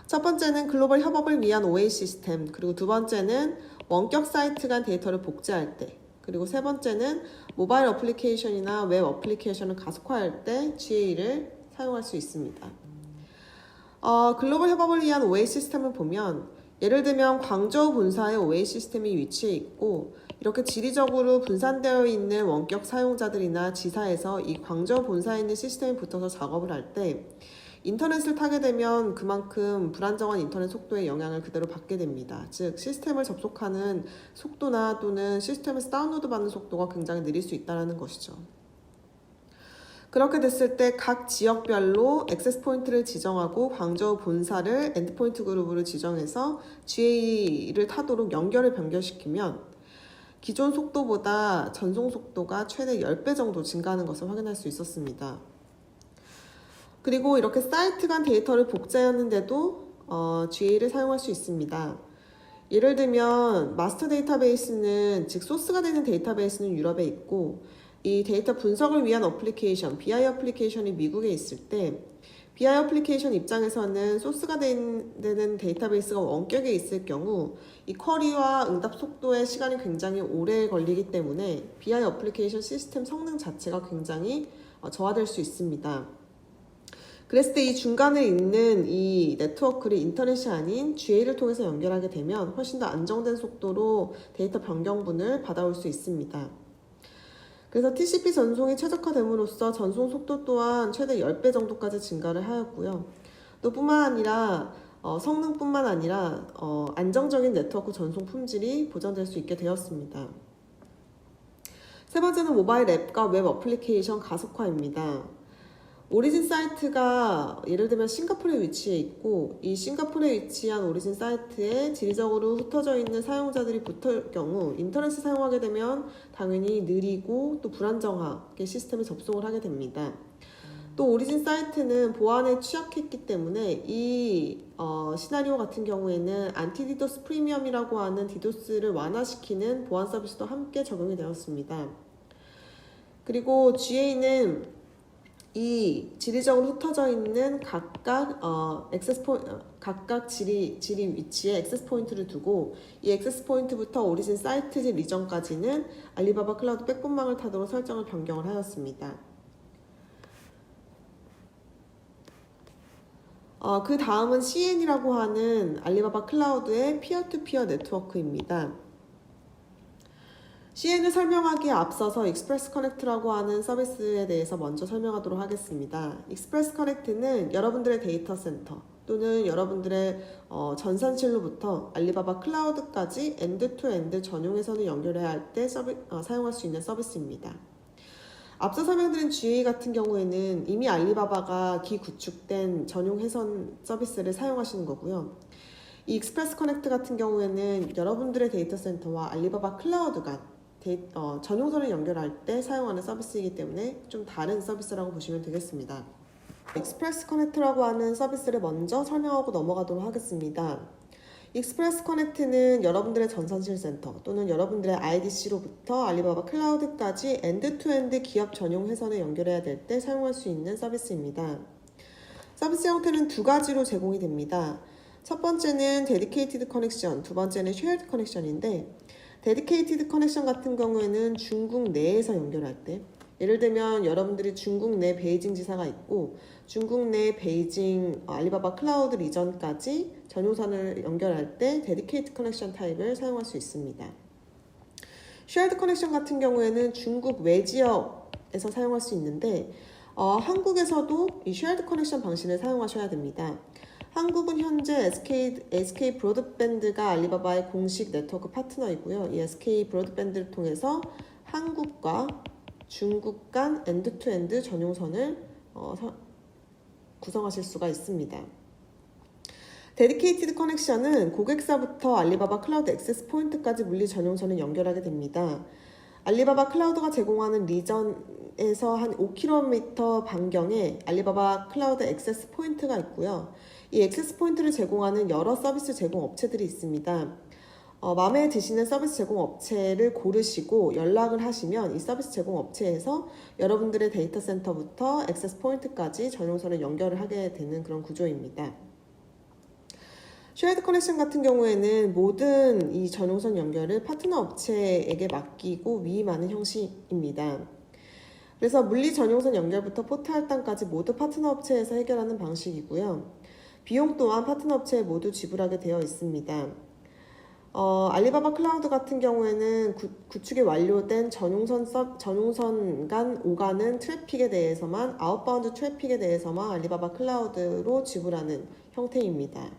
첫 번째는 글로벌 협업을 위한 OA 시스템, 그리고 두 번째는 원격 사이트 간 데이터를 복제할 때, 그리고 세 번째는 모바일 어플리케이션이나 웹 어플리케이션을 가속화할 때 GA를 사용할 수 있습니다. 글로벌 협업을 위한 OA 시스템을 보면 예를 들면 광저우 본사의 OA 시스템이 위치해 있고 이렇게 지리적으로 분산되어 있는 원격 사용자들이나 지사에서 이 광저우 본사에 있는 시스템이 붙어서 작업을 할 때 인터넷을 타게 되면 그만큼 불안정한 인터넷 속도에 영향을 그대로 받게 됩니다. 즉 시스템을 접속하는 속도나 또는 시스템에서 다운로드 받는 속도가 굉장히 느릴 수 있다는 것이죠. 그렇게 됐을 때 각 지역별로 액세스 포인트를 지정하고 광저우 본사를 엔드포인트 그룹으로 지정해서 GA를 타도록 연결을 변경시키면 기존 속도보다 전송 속도가 최대 10배 정도 증가하는 것을 확인할 수 있었습니다. 그리고 이렇게 사이트 간 데이터를 복제하는데도 GA를 사용할 수 있습니다. 예를 들면 마스터 데이터베이스는, 즉 소스가 되는 데이터베이스는 유럽에 있고, 이 데이터 분석을 위한 어플리케이션, BI 어플리케이션이 미국에 있을 때 BI 어플리케이션 입장에서는 소스가 되는 데이터베이스가 원격에 있을 경우 이 쿼리와 응답 속도의 시간이 굉장히 오래 걸리기 때문에 BI 어플리케이션 시스템 성능 자체가 굉장히 저하될 수 있습니다. 그랬을 때 이 중간에 있는 이 네트워크를 인터넷이 아닌 GA를 통해서 연결하게 되면 훨씬 더 안정된 속도로 데이터 변경분을 받아올 수 있습니다. 그래서 TCP 전송이 최적화됨으로써 전송 속도 또한 최대 10배 정도까지 증가를 하였고요. 또 뿐만 아니라 성능뿐만 아니라 안정적인 네트워크 전송 품질이 보장될 수 있게 되었습니다. 세 번째는 모바일 앱과 웹 어플리케이션 가속화입니다. 오리진 사이트가 예를 들면 싱가포르에 위치해 있고, 이 싱가포르에 위치한 오리진 사이트에 지리적으로 흩어져 있는 사용자들이 붙을 경우 인터넷을 사용하게 되면 당연히 느리고 또 불안정하게 시스템에 접속을 하게 됩니다. 또 오리진 사이트는 보안에 취약했기 때문에 이 시나리오 같은 경우에는 안티디도스 프리미엄이라고 하는 디도스를 완화시키는 보안 서비스도 함께 적용이 되었습니다. 그리고 GA는 이 지리적으로 흩어져 있는 각각 각각 지리 위치에 액세스 포인트를 두고, 이 액세스 포인트부터 오리진 사이트 리전까지는 알리바바 클라우드 백본망을 타도록 설정을 변경을 하였습니다. 그 다음은 CN이라고 하는 알리바바 클라우드의 피어-투-피어 네트워크입니다. CN을 설명하기에 앞서서 익스프레스 커넥트라고 하는 서비스에 대해서 먼저 설명하도록 하겠습니다. 익스프레스 커넥트는 여러분들의 데이터 센터 또는 여러분들의 전산실로부터 알리바바 클라우드까지 엔드-투-엔드 전용 회선을 연결해야 할 때 사용할 수 있는 서비스입니다. 앞서 설명드린 GA 같은 경우에는 이미 알리바바가 기구축된 전용 회선 서비스를 사용하시는 거고요. 이 익스프레스 커넥트 같은 경우에는 여러분들의 데이터 센터와 알리바바 클라우드 간 전용선을 연결할 때 사용하는 서비스이기 때문에 좀 다른 서비스라고 보시면 되겠습니다. 익스프레스 커넥트라고 하는 서비스를 먼저 설명하고 넘어가도록 하겠습니다. 익스프레스 커넥트는 여러분들의 전산실 센터 또는 여러분들의 IDC로부터 알리바바 클라우드까지 엔드-투-엔드 기업 전용 회선을 연결해야 될 때 사용할 수 있는 서비스입니다. 서비스 형태는 두 가지로 제공이 됩니다. 첫 번째는 데디케이티드 커넥션, 두 번째는 쉐어드 커넥션인데, 데디케이티드 커넥션 같은 경우에는 중국 내에서 연결할 때, 예를 들면 여러분들이 중국 내 베이징 지사가 있고 중국 내 베이징 알리바바 클라우드 리전까지 전용선을 연결할 때 데디케이티드 커넥션 타입을 사용할 수 있습니다. 쉐어드 커넥션 같은 경우에는 중국 외 지역에서 사용할 수 있는데 한국에서도 이 쉐어드 커넥션 방식을 사용하셔야 됩니다. 한국은 현재 SK 브로드밴드가 알리바바의 공식 네트워크 파트너이고요. 이 SK 브로드밴드를 통해서 한국과 중국 간 엔드-투-엔드 전용선을 구성하실 수가 있습니다. 데디케이티드 커넥션은 고객사부터 알리바바 클라우드 액세스 포인트까지 물리 전용선을 연결하게 됩니다. 알리바바 클라우드가 제공하는 리전에서 한 5km 반경에 알리바바 클라우드 액세스 포인트가 있고요. 이 액세스 포인트를 제공하는 여러 서비스 제공 업체들이 있습니다. 마음에 드시는 서비스 제공 업체를 고르시고 연락을 하시면 이 서비스 제공 업체에서 여러분들의 데이터 센터부터 액세스 포인트까지 전용선을 연결을 하게 되는 그런 구조입니다. 쉐어드 커넥션 같은 경우에는 모든 이 전용선 연결을 파트너 업체에게 맡기고 위임하는 형식입니다. 그래서 물리 전용선 연결부터 포트 할당까지 모두 파트너 업체에서 해결하는 방식이고요. 비용 또한 파트너 업체에 모두 지불하게 되어 있습니다. 알리바바 클라우드 같은 경우에는 구축이 완료된 전용선 간 오가는 트래픽에 대해서만, 아웃바운드 트래픽에 대해서만 알리바바 클라우드로 지불하는 형태입니다.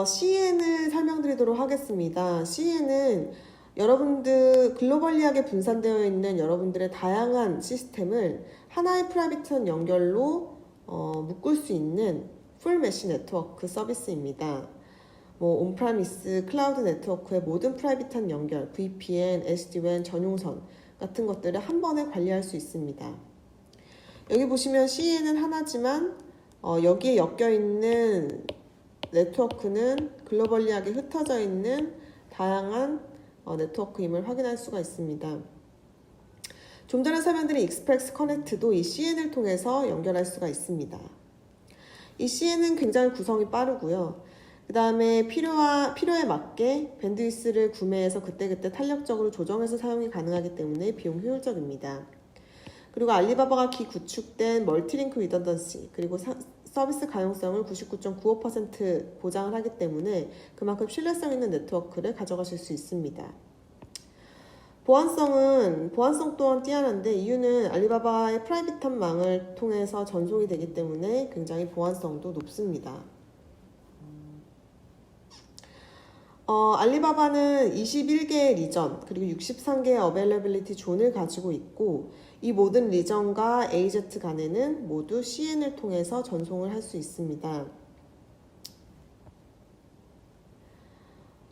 CN을 설명드리도록 하겠습니다. CN은 여러분들 글로벌리하게 분산되어 있는 여러분들의 다양한 시스템을 하나의 프라이빗한 연결로 묶을 수 있는 풀 메쉬 네트워크 서비스입니다. 온프라미스, 클라우드 네트워크의 모든 프라이빗한 연결, VPN, SD-WAN, 전용선 같은 것들을 한 번에 관리할 수 있습니다. 여기 보시면 CN은 하나지만 여기에 엮여있는 네트워크는 글로벌리하게 흩어져 있는 다양한 네트워크임을 확인할 수가 있습니다. 좀 전에 설명드린 익스프레스 커넥트도 이 CN을 통해서 연결할 수가 있습니다. 이 CN은 굉장히 구성이 빠르고요. 그 다음에 필요에 맞게 밴드위스를 구매해서 그때그때 탄력적으로 조정해서 사용이 가능하기 때문에 비용 효율적입니다. 그리고 알리바바가 구축된 멀티링크 리던던시 그리고 서비스 가용성을 99.95% 보장을 하기 때문에 그만큼 신뢰성 있는 네트워크를 가져가실 수 있습니다. 보안성 또한 뛰어난데 이유는 알리바바의 프라이빗한 망을 통해서 전송이 되기 때문에 굉장히 보안성도 높습니다. 알리바바는 21개의 리전 그리고 63개의 어베일러빌리티 존을 가지고 있고 이 모든 리전과 AZ 간에는 모두 CN을 통해서 전송을 할 수 있습니다.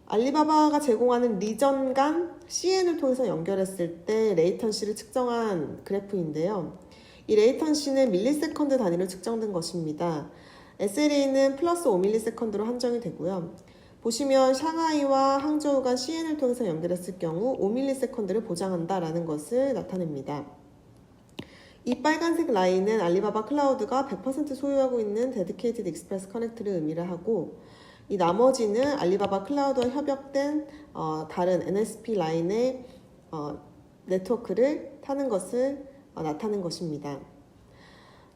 알리바바가 제공하는 리전 간 CN을 통해서 연결했을 때 레이턴시를 측정한 그래프인데요. 이 레이턴시는 밀리세컨드 단위로 측정된 것입니다. SLA는 플러스 5ms로 한정이 되고요. 보시면 샹하이와 항저우 간 CN을 통해서 연결했을 경우 5ms를 보장한다라는 것을 나타냅니다. 이 빨간색 라인은 알리바바 클라우드가 100% 소유하고 있는 데디케이티드 익스프레스 커넥트를 의미를 하고 이 나머지는 알리바바 클라우드와 협력된 다른 NSP 라인의 네트워크를 타는 것을 나타낸 것입니다.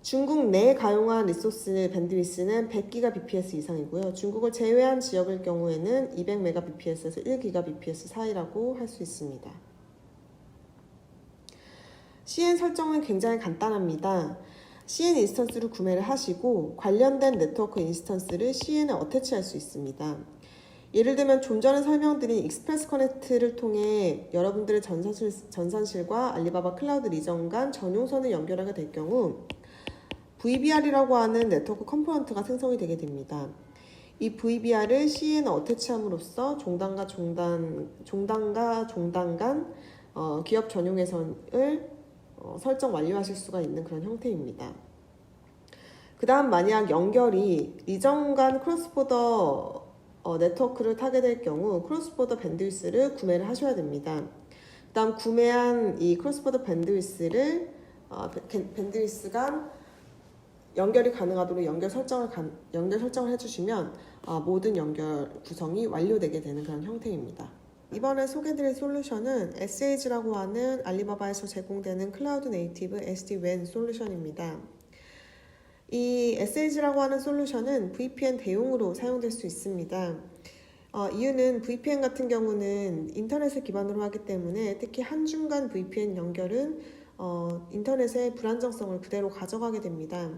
중국 내 가용한 리소스 밴드위스는 100GBps 이상이고요. 중국을 제외한 지역의 경우에는 200Mbps에서 1GBps 사이라고 할 수 있습니다. CN 설정은 굉장히 간단합니다. CN 인스턴스를 구매를 하시고 관련된 네트워크 인스턴스를 CN에 어태치할 수 있습니다. 예를 들면 좀 전에 설명드린 익스프레스 커넥트를 통해 여러분들의 전산실과 알리바바 클라우드 리전 간 전용선을 연결하게 될 경우 VBR이라고 하는 네트워크 컴포넌트가 생성이 되게 됩니다. 이 VBR을 CN에 어태치함으로써 종단과 종단 간 기업 전용회선을 설정 완료하실 수가 있는 그런 형태입니다. 그 다음 만약 연결이 리전 간 크로스보더 네트워크를 타게 될 경우 크로스보더 밴드위스를 구매를 하셔야 됩니다. 그 다음 구매한 이 크로스보더 밴드위스를 밴드위스 간 연결이 가능하도록 연결 설정을 해주시면 모든 연결 구성이 완료되게 되는 그런 형태입니다. 이번에 소개드릴 솔루션은 SAG라고 하는 알리바바에서 제공되는 클라우드 네이티브 SD-WAN 솔루션입니다. 이 SAG라고 하는 솔루션은 VPN 대용으로 사용될 수 있습니다. 이유는 VPN 같은 경우는 인터넷을 기반으로 하기 때문에 특히 한중간 VPN 연결은 인터넷의 불안정성을 그대로 가져가게 됩니다.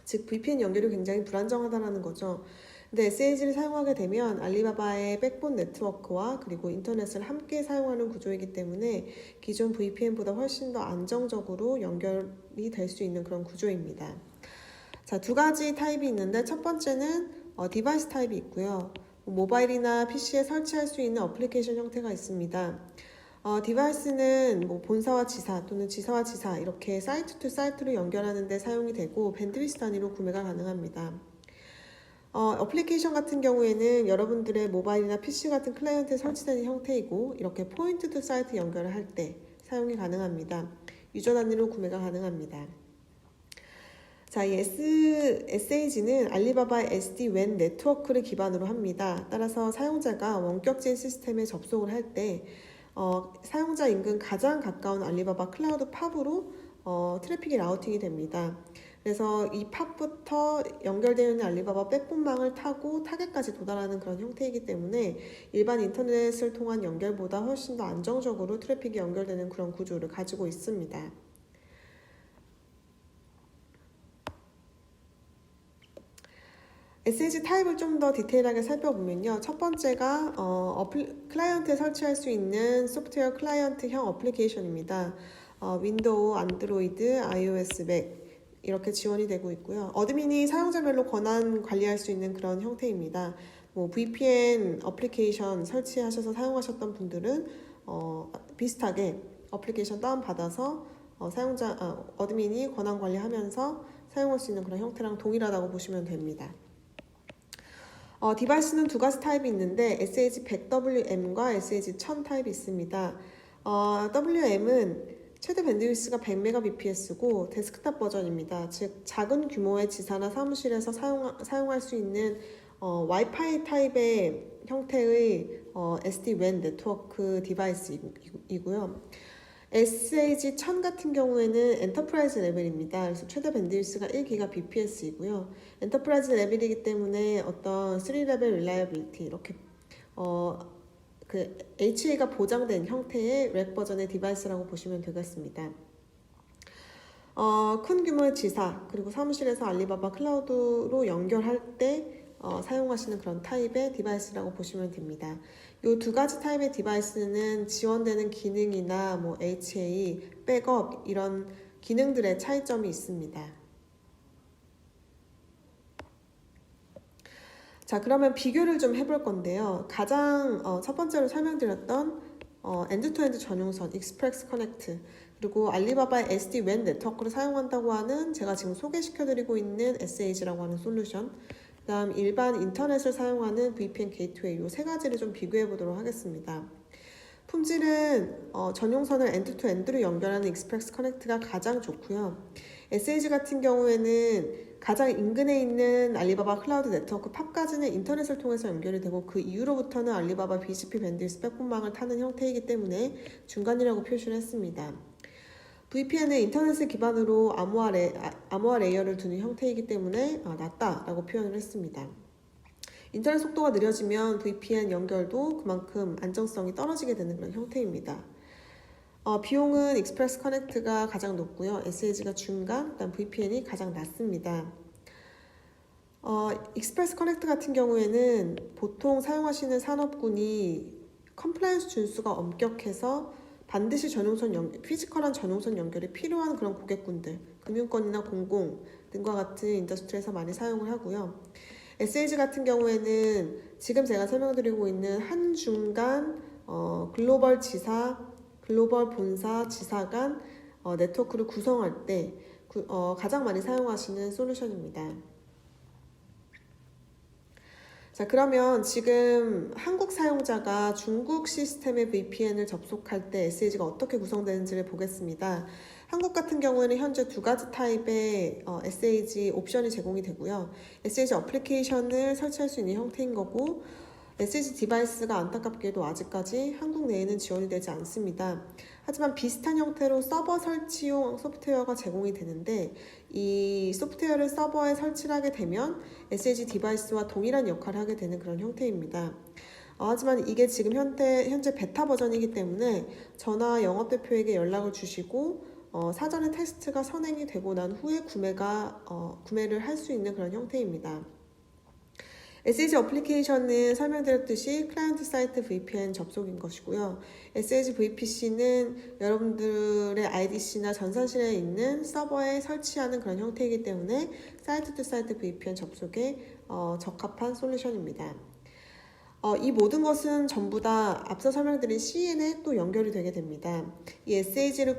즉 VPN 연결이 굉장히 불안정하다는 거죠. 근데 SAG를 사용하게 되면 알리바바의 백본 네트워크와 그리고 인터넷을 함께 사용하는 구조이기 때문에 기존 VPN보다 훨씬 더 안정적으로 연결이 될 수 있는 그런 구조입니다. 자, 두 가지 타입이 있는데 첫 번째는 디바이스 타입이 있고요. 모바일이나 PC에 설치할 수 있는 어플리케이션 형태가 있습니다. 디바이스는 본사와 지사 또는 지사와 지사 이렇게 사이트 투 사이트로 연결하는 데 사용이 되고 밴드위스 단위로 구매가 가능합니다. 어플리케이션 같은 경우에는 여러분들의 모바일이나 PC 같은 클라이언트에 설치되는 형태이고 이렇게 포인트 투 사이트 연결을 할 때 사용이 가능합니다. 유저 단위로 구매가 가능합니다. 자, 이 SAG는 알리바바의 SD-WAN 네트워크를 기반으로 합니다. 따라서 사용자가 원격진 시스템에 접속을 할 때 사용자 인근 가장 가까운 알리바바 클라우드 팝으로 트래픽이 라우팅이 됩니다. 그래서 이 팝부터 연결되어 있는 알리바바 백본망을 타고 타겟까지 도달하는 그런 형태이기 때문에 일반 인터넷을 통한 연결보다 훨씬 더 안정적으로 트래픽이 연결되는 그런 구조를 가지고 있습니다. SAG 타입을 좀 더 디테일하게 살펴보면요. 첫 번째가 클라이언트에 설치할 수 있는 소프트웨어 클라이언트형 어플리케이션입니다. 윈도우, 안드로이드, iOS, 맥 이렇게 지원이 되고 있고요. 어드민이 사용자별로 권한 관리할 수 있는 그런 형태입니다. 뭐 VPN 어플리케이션 설치하셔서 사용하셨던 분들은 비슷하게 어플리케이션 다운받아서 사용자 어드민이 권한 관리하면서 사용할 수 있는 그런 형태랑 동일하다고 보시면 됩니다. 디바이스는 두 가지 타입이 있는데 SH100WM과 SH1000 타입이 있습니다. WM은 최대 밴드위스가 100Mbps고 데스크탑 버전입니다. 즉 작은 규모의 지사나 사무실에서 사용할 수 있는 와이파이 타입의 형태의 SD-WAN 네트워크 디바이스이고요. SH1000 같은 경우에는 엔터프라이즈 레벨입니다. 그래서 최대 밴드위스가 1GBps이고요. 엔터프라이즈 레벨이기 때문에 어떤 3레벨 릴라이어빌티 이렇게 HA가 보장된 형태의 렉 버전의 디바이스라고 보시면 되겠습니다. 큰 규모의 지사 그리고 사무실에서 알리바바 클라우드로 연결할 때 사용하시는 그런 타입의 디바이스라고 보시면 됩니다. 이 두 가지 타입의 디바이스는 지원되는 기능이나 뭐 HA, 백업 이런 기능들의 차이점이 있습니다. 자, 그러면 비교를 좀 해볼 건데요. 가장 첫 번째로 설명드렸던 엔드투엔드 전용선 익스프레스 커넥트 그리고 알리바바의 SD-WAN 네트워크를 사용한다고 하는 제가 지금 소개시켜드리고 있는 SH라고 하는 솔루션 그 다음 일반 인터넷을 사용하는 VPN 게이트웨이 이 세 가지를 좀 비교해 보도록 하겠습니다. 품질은 전용선을 엔드-투-엔드로 연결하는 익스프레스 커넥트가 가장 좋고요. SH 같은 경우에는 가장 인근에 있는 알리바바 클라우드 네트워크 팝까지는 인터넷을 통해서 연결이 되고 그 이후로부터는 알리바바 BGP 밴드위스 백본망을 타는 형태이기 때문에 중간이라고 표시를 했습니다. VPN은 인터넷을 기반으로 암호화 레이어를 두는 형태이기 때문에 낮다라고 표현을 했습니다. 인터넷 속도가 느려지면 VPN 연결도 그만큼 안정성이 떨어지게 되는 그런 형태입니다. 비용은 익스프레스 커넥트가 가장 높고요. SH가 중간, 그다음 VPN이 가장 낮습니다. 익스프레스 커넥트 같은 경우에는 보통 사용하시는 산업군이 컴플라이언스 준수가 엄격해서 반드시 피지컬한 전용선 연결이 필요한 그런 고객군들, 금융권이나 공공 등과 같은 인더스트리에서 많이 사용을 하고요. SH 같은 경우에는 지금 제가 설명드리고 있는 한중간 글로벌 지사, 글로벌 본사, 지사 간 네트워크를 구성할 때 가장 많이 사용하시는 솔루션입니다. 자, 그러면 지금 한국 사용자가 중국 시스템의 VPN을 접속할 때 SH가 어떻게 구성되는지를 보겠습니다. 한국 같은 경우에는 현재 두 가지 타입의 SH 옵션이 제공이 되고요. SH 어플리케이션을 설치할 수 있는 형태인 거고 SH 디바이스가 안타깝게도 아직까지 한국 내에는 지원이 되지 않습니다. 하지만 비슷한 형태로 서버 설치용 소프트웨어가 제공이 되는데 이 소프트웨어를 서버에 설치를 하게 되면 SH 디바이스와 동일한 역할을 하게 되는 그런 형태입니다. 하지만 이게 지금 현재 베타 버전이기 때문에 저나 영업대표에게 연락을 주시고 사전에 테스트가 선행이 되고 난 후에 구매를 할 수 있는 그런 형태입니다. SH 어플리케이션은 설명드렸듯이 클라이언트 사이트 VPN 접속인 것이고요. SH VPC는 여러분들의 IDC나 전산실에 있는 서버에 설치하는 그런 형태이기 때문에 사이트 투 사이트 VPN 접속에 적합한 솔루션입니다. 이 모든 것은 전부 다 앞서 설명드린 CN에 또 연결이 되게 됩니다. 이 SH를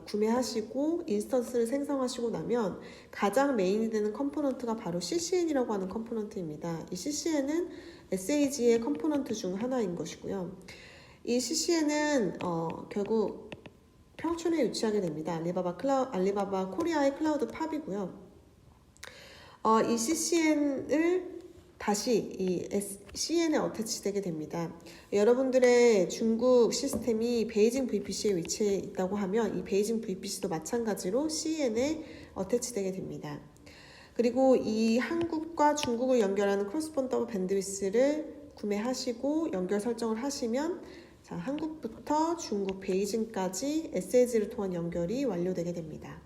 구매하시고 인스턴스를 생성하시고 나면 가장 메인이 되는 컴포넌트가 바로 CCN이라고 하는 컴포넌트입니다. 이 CCN은 SH의 컴포넌트 중 하나인 것이고요. 이 CCN은 결국 평촌에 위치하게 됩니다. 알리바바 코리아의 클라우드 팝이고요. 이 CCN을 다시 이 CN에 어태치되게 됩니다. 여러분들의 중국 시스템이 베이징 VPC에 위치해 있다고 하면 이 베이징 VPC도 마찬가지로 CN에 어태치되게 됩니다. 그리고 이 한국과 중국을 연결하는 크로스본더 밴드위스를 구매하시고 연결 설정을 하시면 한국부터 중국 베이징까지 SH를 통한 연결이 완료되게 됩니다.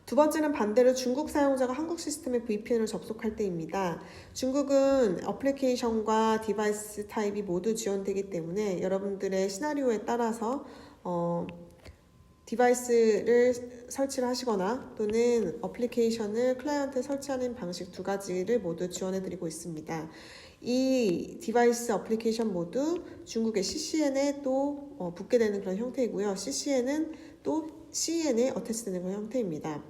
두 번째는 반대로 중국 사용자가 한국 시스템의 VPN을 접속할 때입니다. 중국은 어플리케이션과 디바이스 타입이 모두 지원되기 때문에 여러분들의 시나리오에 따라서 디바이스를 설치를 하시거나 또는 어플리케이션을 클라이언트에 설치하는 방식 두 가지를 모두 지원해드리고 있습니다. 이 디바이스 어플리케이션 모두 중국의 CCN에 또 붙게 되는 그런 형태이고요. CCN은 또 CEN에 어태치되는 그런 형태입니다.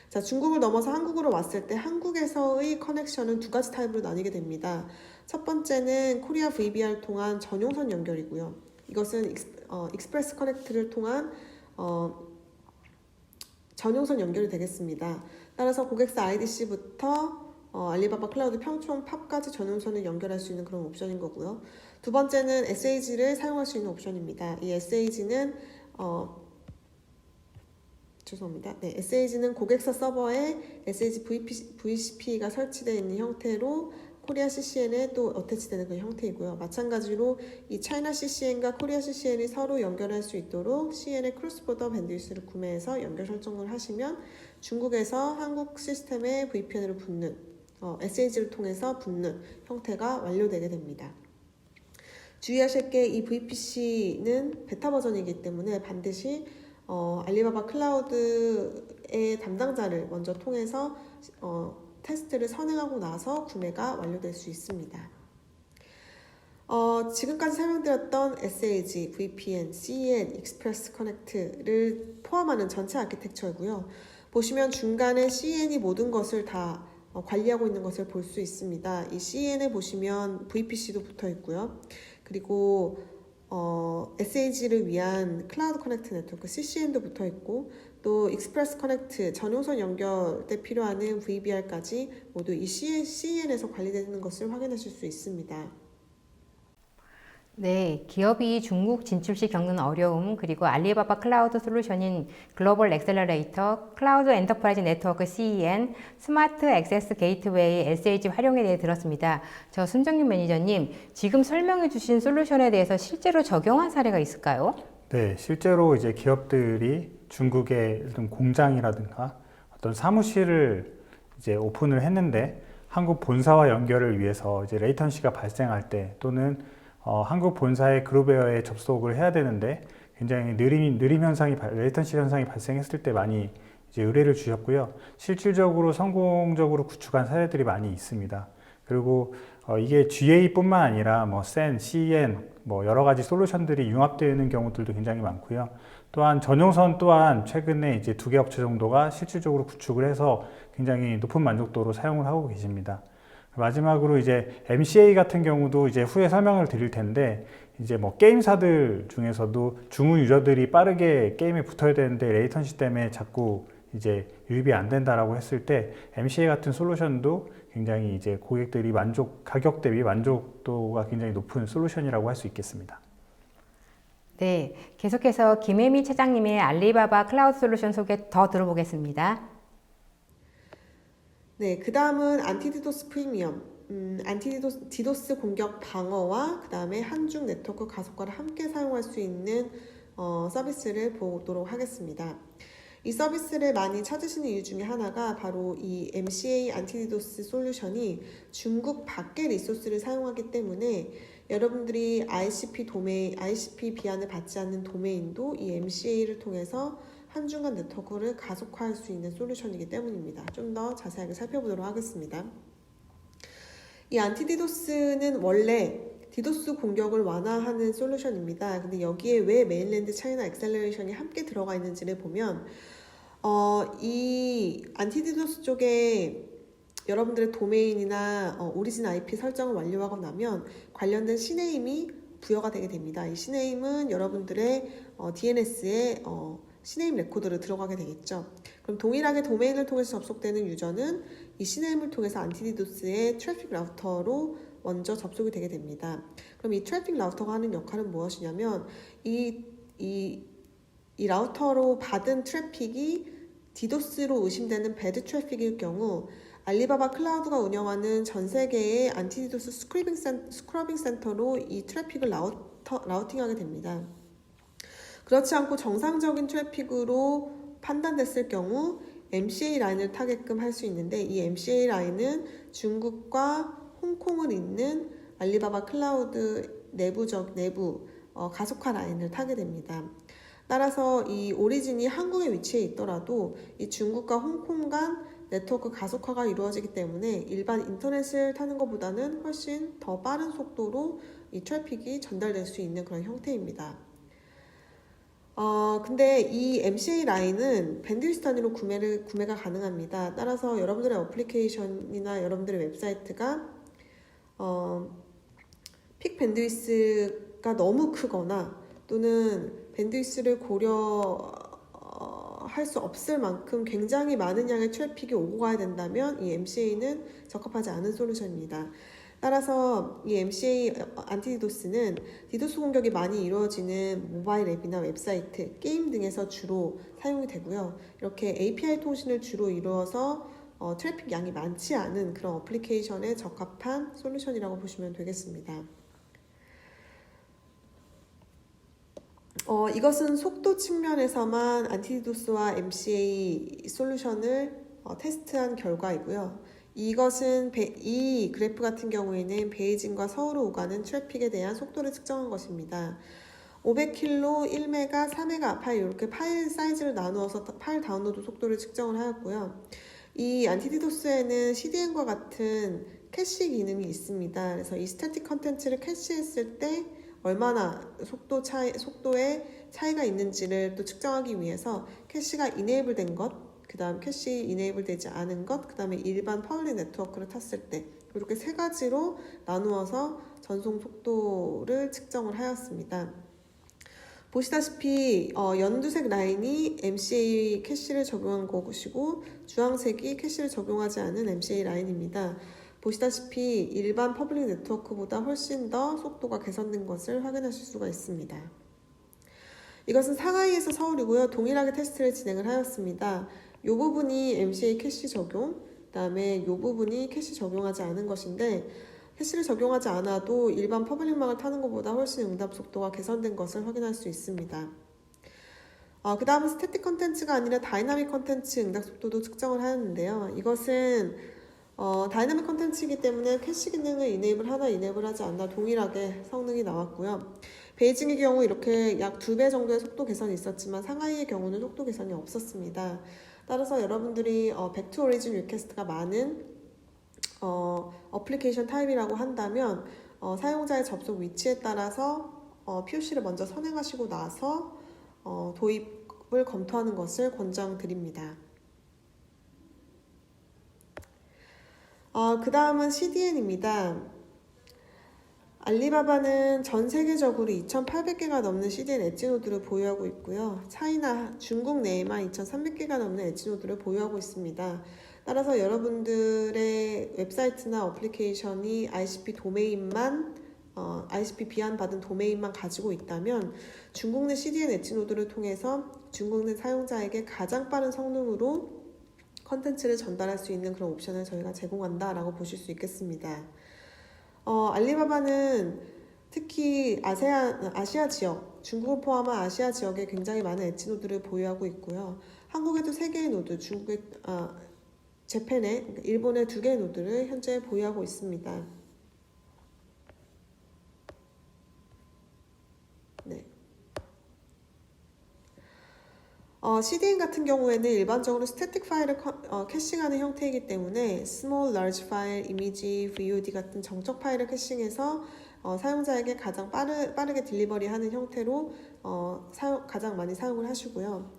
자, 중국을 넘어서 한국으로 왔을 때 한국에서의 커넥션은 두 가지 타입으로 나뉘게 됩니다. 첫 번째는 코리아 VBR 통한 전용선 연결이고요. 이것은 익스프레스 커넥트를 통한 전용선 연결이 되겠습니다. 따라서 고객사 IDC부터 알리바바 클라우드 평촌 팝까지 전용선을 연결할 수 있는 그런 옵션인 거고요. 두 번째는 SAG를 사용할 수 있는 옵션입니다. 이 SAG는 SAG는 고객사 서버에 SAG VCP가 설치되어 있는 형태로 코리아 CCN에 또 어태치되는 그 형태이고요. 마찬가지로 이 차이나 CCN과 코리아 CCN이 서로 연결할 수 있도록 CN의 크로스보더 밴드위스를 구매해서 연결 설정을 하시면 중국에서 한국 시스템에 VPN으로 붙는 SAG를 통해서 붙는 형태가 완료되게 됩니다. 주의하실 게 이 VPC는 베타 버전이기 때문에 반드시 알리바바 클라우드의 담당자를 먼저 통해서 테스트를 선행하고 나서 구매가 완료될 수 있습니다. 지금까지 설명드렸던 SAG, VPN, CEN, 익스프레스 커넥트를 포함하는 전체 아키텍처이고요. 보시면 중간에 CEN이 모든 것을 다 관리하고 있는 것을 볼 수 있습니다. 이 CEN에 보시면 VPC도 붙어 있고요. 그리고 SAG를 위한 클라우드 커넥트 네트워크 CCN도 붙어 있고 또 익스프레스 커넥트 전용선 연결 때 필요한 VBR까지 모두 이 CEN에서 관리되는 것을 확인하실 수 있습니다. 네, 기업이 중국 진출 시 겪는 어려움, 그리고 알리바바 클라우드 솔루션인 글로벌 엑셀러레이터, 클라우드 엔터프라이즈 네트워크 CEN, 스마트 액세스 게이트웨이 SAG 활용에 대해 들었습니다. 저 순정윤 매니저님, 지금 설명해 주신 솔루션에 대해서 실제로 적용한 사례가 있을까요? 네, 실제로 이제 기업들이 중국의 어떤 공장이라든가 어떤 사무실을 이제 오픈을 했는데 한국 본사와 연결을 위해서 이제 레이턴시가 발생할 때 또는 한국 본사의 그룹웨어에 접속을 해야 되는데 굉장히 느림 현상이 레이턴시 현상이 발생했을 때 많이 이제 의뢰를 주셨고요. 실질적으로 성공적으로 구축한 사례들이 많이 있습니다. 그리고 이게 GA뿐만 아니라 뭐 CEN, CEN 뭐 여러 가지 솔루션들이 융합되는 경우들도 굉장히 많고요. 또한 전용선 또한 최근에 이제 2개 업체 정도가 실질적으로 구축을 해서 굉장히 높은 만족도로 사용을 하고 계십니다. 마지막으로 이제 MCA 같은 경우도 이제 후에 설명을 드릴 텐데 이제 뭐 게임사들 중에서도 중후 유저들이 빠르게 게임에 붙어야 되는데 레이턴시 때문에 자꾸 이제 유입이 안 된다라고 했을 때 MCA 같은 솔루션도 굉장히 이제 고객들이 가격 대비 만족도가 굉장히 높은 솔루션이라고 할 수 있겠습니다. 네, 계속해서 김혜미 차장님의 알리바바 클라우드 솔루션 소개 더 들어보겠습니다. 네, 그 다음은 안티디도스 프리미엄, 디도스 공격 방어와 그 다음에 한중 네트워크 가속화를 함께 사용할 수 있는 서비스를 보도록 하겠습니다. 이 서비스를 많이 찾으시는 이유 중에 하나가 바로 이 MCA 안티디도스 솔루션이 중국 밖의 리소스를 사용하기 때문에 여러분들이 ICP 비안을 받지 않는 도메인도 이 MCA를 통해서 한중간 네트워크를 가속화할 수 있는 솔루션이기 때문입니다. 좀 더 자세하게 살펴보도록 하겠습니다. 이 안티디도스는 원래 디도스 공격을 완화하는 솔루션입니다. 근데 여기에 왜 메인랜드 차이나 엑셀러레이션이 함께 들어가 있는지를 보면 이 안티디도스 쪽에 여러분들의 도메인이나 오리진 IP 설정을 완료하고 나면 관련된 CNAM이 부여가 되게 됩니다. 이 CNAM은 여러분들의 DNS에 CNAME 레코드로 들어가게 되겠죠. 그럼 동일하게 도메인을 통해서 접속되는 유저는 이 CNAME을 통해서 안티디도스의 트래픽 라우터로 먼저 접속이 되게 됩니다. 그럼 이 트래픽 라우터가 하는 역할은 무엇이냐면 이 라우터로 받은 트래픽이 디도스로 의심되는 배드 트래픽일 경우 알리바바 클라우드가 운영하는 전 세계의 안티디도스 스크러빙 센터로 이 트래픽을 라우팅하게 됩니다. 그렇지 않고 정상적인 트래픽으로 판단됐을 경우 MCA 라인을 타게끔 할 수 있는데 이 MCA 라인은 중국과 홍콩을 잇는 알리바바 클라우드 내부 가속화 라인을 타게 됩니다. 따라서 이 오리진이 한국에 위치해 있더라도 이 중국과 홍콩 간 네트워크 가속화가 이루어지기 때문에 일반 인터넷을 타는 것보다는 훨씬 더 빠른 속도로 이 트래픽이 전달될 수 있는 그런 형태입니다. 근데 이 MCA 라인은 밴드위스 단위로 구매가 가능합니다. 따라서 여러분들의 어플리케이션이나 여러분들의 웹사이트가 픽 밴드위스가 너무 크거나 또는 밴드위스를 고려할 수 없을 만큼 굉장히 많은 양의 트래픽이 오고 가야 된다면 이 MCA는 적합하지 않은 솔루션입니다. 따라서 이 MCA 안티디도스는 디도스 공격이 많이 이루어지는 모바일 앱이나 웹사이트, 게임 등에서 주로 사용이 되고요. 이렇게 API 통신을 주로 이루어서 트래픽 양이 많지 않은 그런 어플리케이션에 적합한 솔루션이라고 보시면 되겠습니다. 이것은 속도 측면에서만 안티디도스와 MCA 솔루션을 테스트한 결과이고요. 이것은 이 그래프 같은 경우에는 베이징과 서울로 오가는 트래픽에 대한 속도를 측정한 것입니다. 500km, 1메가, 4메가 파일 이렇게 파일 사이즈를 나누어서 파일 다운로드 속도를 측정을 하였고요. 이 안티디도스에는 CDN과 같은 캐시 기능이 있습니다. 그래서 이 스태틱 컨텐츠를 캐시했을 때 얼마나 속도에 차이가 있는지를 또 측정하기 위해서 캐시가 이네이블 된 것, 그 다음 캐시 이네이블 되지 않은 것, 그 다음에 일반 퍼블릭 네트워크를 탔을 때 이렇게 세 가지로 나누어서 전송 속도를 측정을 하였습니다. 보시다시피 연두색 라인이 MCA 캐시를 적용한 것이고 주황색이 캐시를 적용하지 않은 MCA 라인입니다. 보시다시피 일반 퍼블릭 네트워크보다 훨씬 더 속도가 개선된 것을 확인하실 수가 있습니다. 이것은 상하이에서 서울이고요. 동일하게 테스트를 진행을 하였습니다. 이 부분이 MCA 캐시 적용, 그 다음에 이 부분이 캐시 적용하지 않은 것인데 캐시를 적용하지 않아도 일반 퍼블릭망을 타는 것보다 훨씬 응답 속도가 개선된 것을 확인할 수 있습니다. 그 다음은 스태틱 컨텐츠가 아니라 다이나믹 컨텐츠 응답 속도도 측정을 하였는데요. 이것은 다이나믹 컨텐츠이기 때문에 캐시 기능을 이네이블 하나 이네이블 하지 않나 동일하게 성능이 나왔고요. 베이징의 경우 이렇게 약 2배 정도의 속도 개선이 있었지만 상하이의 경우는 속도 개선이 없었습니다. 따라서 여러분들이 back to origin 리퀘스트가 많은 어플리케이션 타입이라고 한다면 사용자의 접속 위치에 따라서 POC를 먼저 선행하시고 나서 도입을 검토하는 것을 권장드립니다. 그 다음은 CDN입니다. 알리바바는 전 세계적으로 2,800개가 넘는 CDN 엣지 노드를 보유하고 있고요. 중국 내에만 2,300개가 넘는 엣지 노드를 보유하고 있습니다. 따라서 여러분들의 웹사이트나 어플리케이션이 ICP 도메인만 ICP 비안받은 도메인만 가지고 있다면 중국 내 CDN 엣지 노드를 통해서 중국 내 사용자에게 가장 빠른 성능으로 컨텐츠를 전달할 수 있는 그런 옵션을 저희가 제공한다라고 보실 수 있겠습니다. 알리바바는 특히 아시아 지역, 중국을 포함한 아시아 지역에 굉장히 많은 엣지 노드를 보유하고 있고요. 한국에도 3개의 노드, 중국의 재팬에 일본의 2개의 노드를 현재 보유하고 있습니다. 네. CDN 같은 경우에는 일반적으로 스태틱 파일을 캐싱하는 형태이기 때문에 small, large 파일, 이미지, VOD 같은 정적 파일을 캐싱해서 사용자에게 가장 빠르게 딜리버리하는 형태로 가장 많이 사용을 하시고요.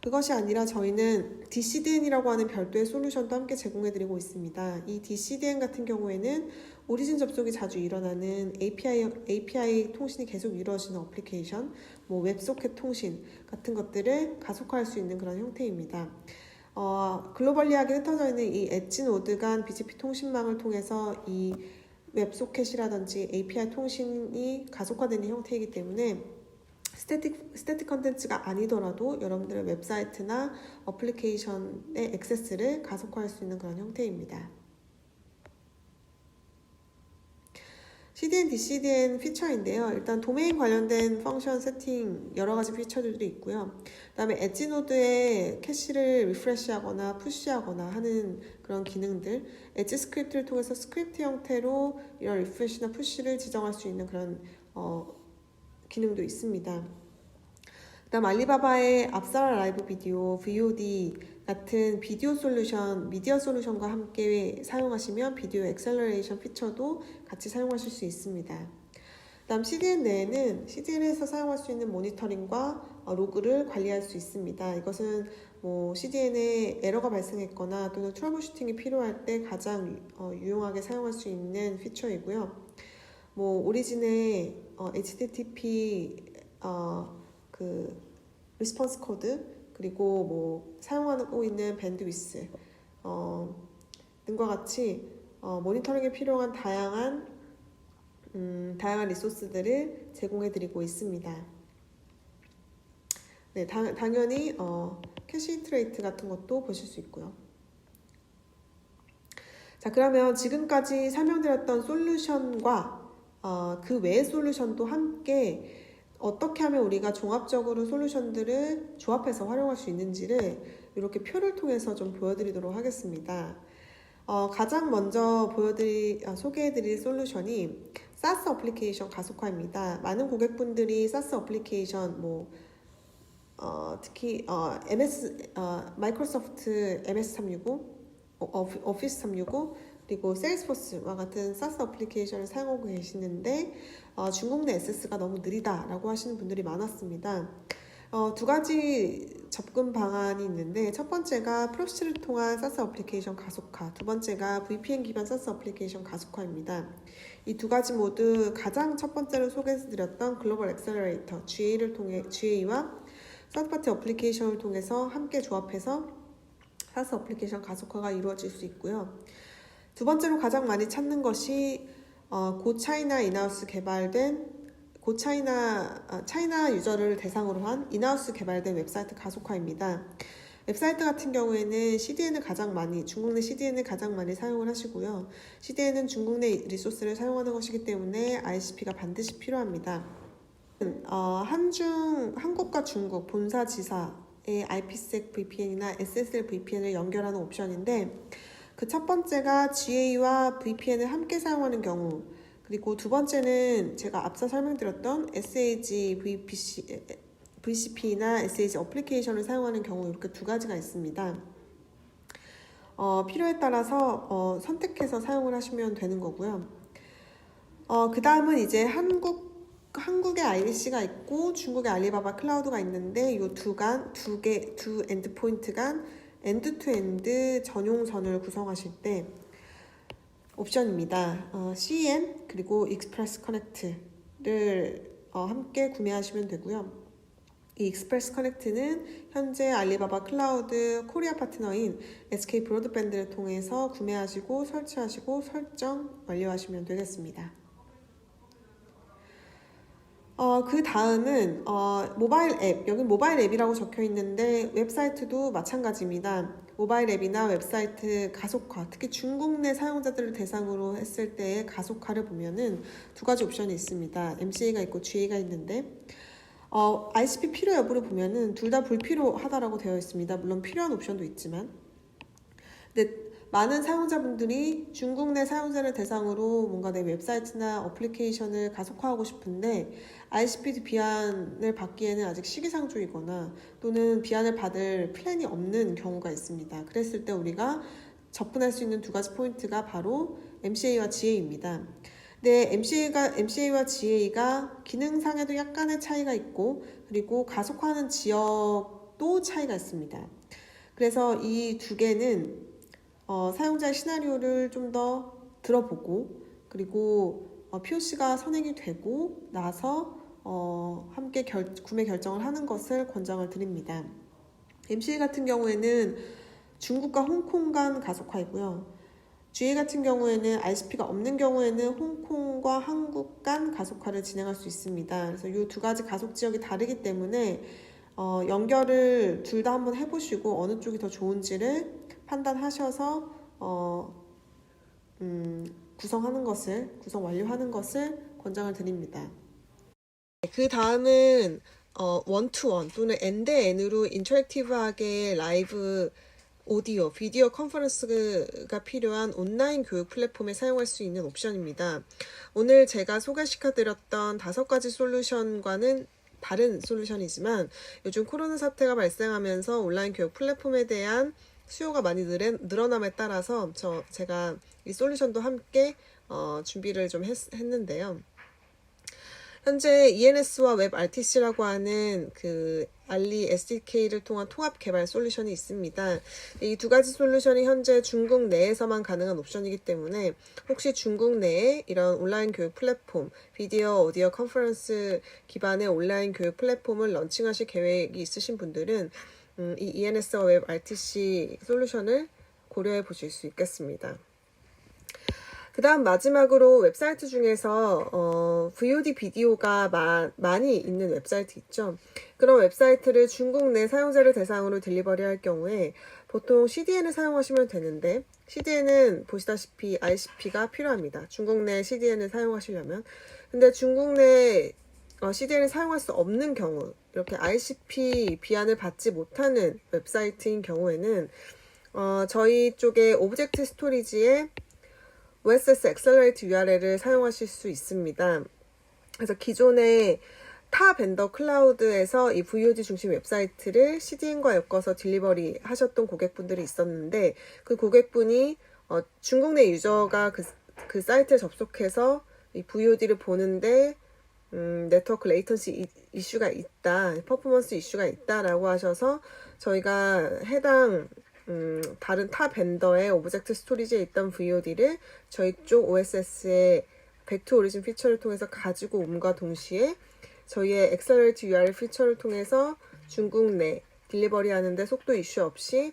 그것이 아니라 저희는 DCDN이라고 하는 별도의 솔루션도 함께 제공해드리고 있습니다. 이 DCDN 같은 경우에는 오리진 접속이 자주 일어나는 API 통신이 계속 이루어지는 어플리케이션, 웹소켓 통신 같은 것들을 가속화할 수 있는 그런 형태입니다. 글로벌리하게 흩어져 있는 이 엣지 노드 간 BGP 통신망을 통해서 이 웹소켓이라든지 API 통신이 가속화되는 형태이기 때문에 스태틱 컨텐츠가 아니더라도 여러분들의 웹사이트나 어플리케이션의 액세스를 가속화할 수 있는 그런 형태입니다. CDN, DCDN 피처인데요. 일단 도메인 관련된 펑션 세팅 여러 가지 피처들도 있고요. 그 다음에 엣지 노드에 캐시를 리프레시하거나 푸시하거나 하는 그런 기능들, 엣지 스크립트를 통해서 스크립트 형태로 이런 리프레시나 푸시를 지정할 수 있는 그런 기능도 있습니다. 그다음 알리바바의 앞사라 라이브 비디오, VOD 같은 비디오 솔루션, 미디어 솔루션과 함께 사용하시면 비디오 엑셀러레이션 피처도 같이 사용하실 수 있습니다. 그다음 CDN 내에는 CDN에서 사용할 수 있는 모니터링과 로그를 관리할 수 있습니다. 이것은 뭐 CDN에 에러가 발생했거나 또는 트러블 슈팅이 필요할 때 가장 유용하게 사용할 수 있는 피처이고요. 뭐 오리진의 HTTP 그 리스폰스 코드 그리고 뭐 사용하고 있는 밴드위스 등과 같이 모니터링에 필요한 다양한 리소스들을 제공해드리고 있습니다. 네, 당연히 캐시 히트레이트 같은 것도 보실 수 있고요. 자, 그러면 지금까지 설명드렸던 솔루션과 그 외의 솔루션도 함께 어떻게 하면 우리가 종합적으로 솔루션들을 조합해서 활용할 수 있는지를 이렇게 표를 통해서 좀 보여드리도록 하겠습니다. 가장 먼저 소개해드릴 솔루션이 SaaS 어플리케이션 가속화입니다. 많은 고객분들이 SaaS 어플리케이션, 특히 마이크로소프트 MS 365, 오피스 365, 그리고 세일스포스와 같은 SaaS 어플리케이션을 사용하고 계시는데 중국 내 SS가 너무 느리다라고 하시는 분들이 많았습니다. 두 가지 접근 방안이 있는데 첫 번째가 프록시를 통한 SaaS 어플리케이션 가속화, 두 번째가 VPN 기반 SaaS 어플리케이션 가속화입니다. 이 두 가지 모두 가장 첫 번째로 소개해드렸던 글로벌 엑셀러레이터 GA와 서드파티 어플리케이션을 통해서 함께 조합해서 SaaS 어플리케이션 가속화가 이루어질 수 있고요. 두 번째로 가장 많이 찾는 것이 고차이나 인하우스 개발된 차이나 유저를 대상으로 한 인하우스 개발된 웹사이트 가속화입니다. 웹사이트 같은 경우에는 중국 내 CDN을 가장 많이 사용을 하시고요. CDN은 중국 내 리소스를 사용하는 것이기 때문에 ICP가 반드시 필요합니다. 한국과 중국 본사 지사의 IPsec VPN이나 SSL VPN을 연결하는 옵션인데 그 첫 번째가 GA와 VPN을 함께 사용하는 경우, 그리고 두 번째는 제가 앞서 설명드렸던 SAG VCP나 SAG 어플리케이션을 사용하는 경우 이렇게 두 가지가 있습니다. 필요에 따라서 선택해서 사용을 하시면 되는 거고요. 그 다음은 이제 한국의 IDC가 있고 중국의 알리바바 클라우드가 있는데 이 두 엔드포인트 간 엔드-투-엔드 전용선을 구성하실 때 옵션입니다. CN 그리고 익스프레스 커넥트를 함께 구매하시면 되고요. 이 익스프레스 커넥트는 현재 알리바바 클라우드 코리아 파트너인 SK 브로드밴드를 통해서 구매하시고 설치하시고 설정 완료하시면 되겠습니다. 그 다음은 모바일 앱, 여기 모바일 앱이라고 적혀 있는데 웹사이트도 마찬가지입니다. 모바일 앱이나 웹사이트 가속화, 특히 중국 내 사용자들을 대상으로 했을 때의 가속화를 보면은 두 가지 옵션이 있습니다. MCA가 있고 GA가 있는데 ICP 필요 여부를 보면은 둘 다 불필요하다라고 되어 있습니다. 물론 필요한 옵션도 있지만, 근데 많은 사용자분들이 중국 내 사용자를 대상으로 뭔가 내 웹사이트나 어플리케이션을 가속화하고 싶은데 ICP 비안을 받기에는 아직 시기상조이거나 또는 비안을 받을 플랜이 없는 경우가 있습니다. 그랬을 때 우리가 접근할 수 있는 두 가지 포인트가 바로 MCA와 GA입니다. 근데 MCA와 GA가 기능상에도 약간의 차이가 있고 그리고 가속화하는 지역도 차이가 있습니다. 그래서 이 두 개는 사용자의 시나리오를 좀 더 들어보고 그리고 POC가 선행이 되고 나서 함께 구매 결정을 하는 것을 권장을 드립니다. MCA 같은 경우에는 중국과 홍콩 간 가속화이고요. GA 같은 경우에는 ICP가 없는 경우에는 홍콩과 한국 간 가속화를 진행할 수 있습니다. 그래서 이 두 가지 가속 지역이 다르기 때문에 연결을 둘 다 한번 해보시고 어느 쪽이 더 좋은지를 판단하셔서 구성 완료하는 것을 권장을 드립니다. 그 다음은 원투원 또는 N-대-N으로 인터랙티브하게 라이브 오디오, 비디오 컨퍼런스가 필요한 온라인 교육 플랫폼에 사용할 수 있는 옵션입니다. 오늘 제가 소개시켜드렸던 5가지 솔루션과는 다른 솔루션이지만 요즘 코로나 사태가 발생하면서 온라인 교육 플랫폼에 대한 수요가 많이 늘어남에 따라서 제가 이 솔루션도 함께 준비를 좀 했는데요. 현재 ENS와 WebRTC라고 하는 그 알리 SDK를 통한 통합 개발 솔루션이 있습니다. 이 두 가지 솔루션이 현재 중국 내에서만 가능한 옵션이기 때문에 혹시 중국 내에 이런 온라인 교육 플랫폼, 비디오, 오디오 컨퍼런스 기반의 온라인 교육 플랫폼을 런칭하실 계획이 있으신 분들은 이 ENS와 WebRTC 솔루션을 고려해 보실 수 있겠습니다. 그 다음 마지막으로 웹사이트 중에서 VOD 비디오가 많이 있는 웹사이트 있죠. 그런 웹사이트를 중국 내 사용자를 대상으로 딜리버리 할 경우에 보통 CDN을 사용하시면 되는데 CDN은 보시다시피 ICP가 필요합니다. 중국 내 CDN을 사용하시려면. 근데 중국 내 CDN을 사용할 수 없는 경우, 이렇게 ICP 비안을 받지 못하는 웹사이트인 경우에는 저희 쪽에 오브젝트 스토리지에 OSS Accelerate URL을 사용하실 수 있습니다. 그래서 기존의 타 벤더 클라우드에서 이 VOD 중심 웹사이트를 CDN과 엮어서 딜리버리 하셨던 고객분들이 있었는데 그 고객분이 중국 내 유저가 그 사이트에 접속해서 이 VOD를 보는데 네트워크 레이턴시 이슈가 있다, 퍼포먼스 이슈가 있다라고 하셔서 저희가 해당 다른 타 벤더의 오브젝트 스토리지에 있던 VOD를 저희 쪽 OSS의 Back to Origin 피처를 통해서 가지고 옴과 동시에 저희의 Accelerate URL 피처를 통해서 중국 내 딜리버리 하는데 속도 이슈 없이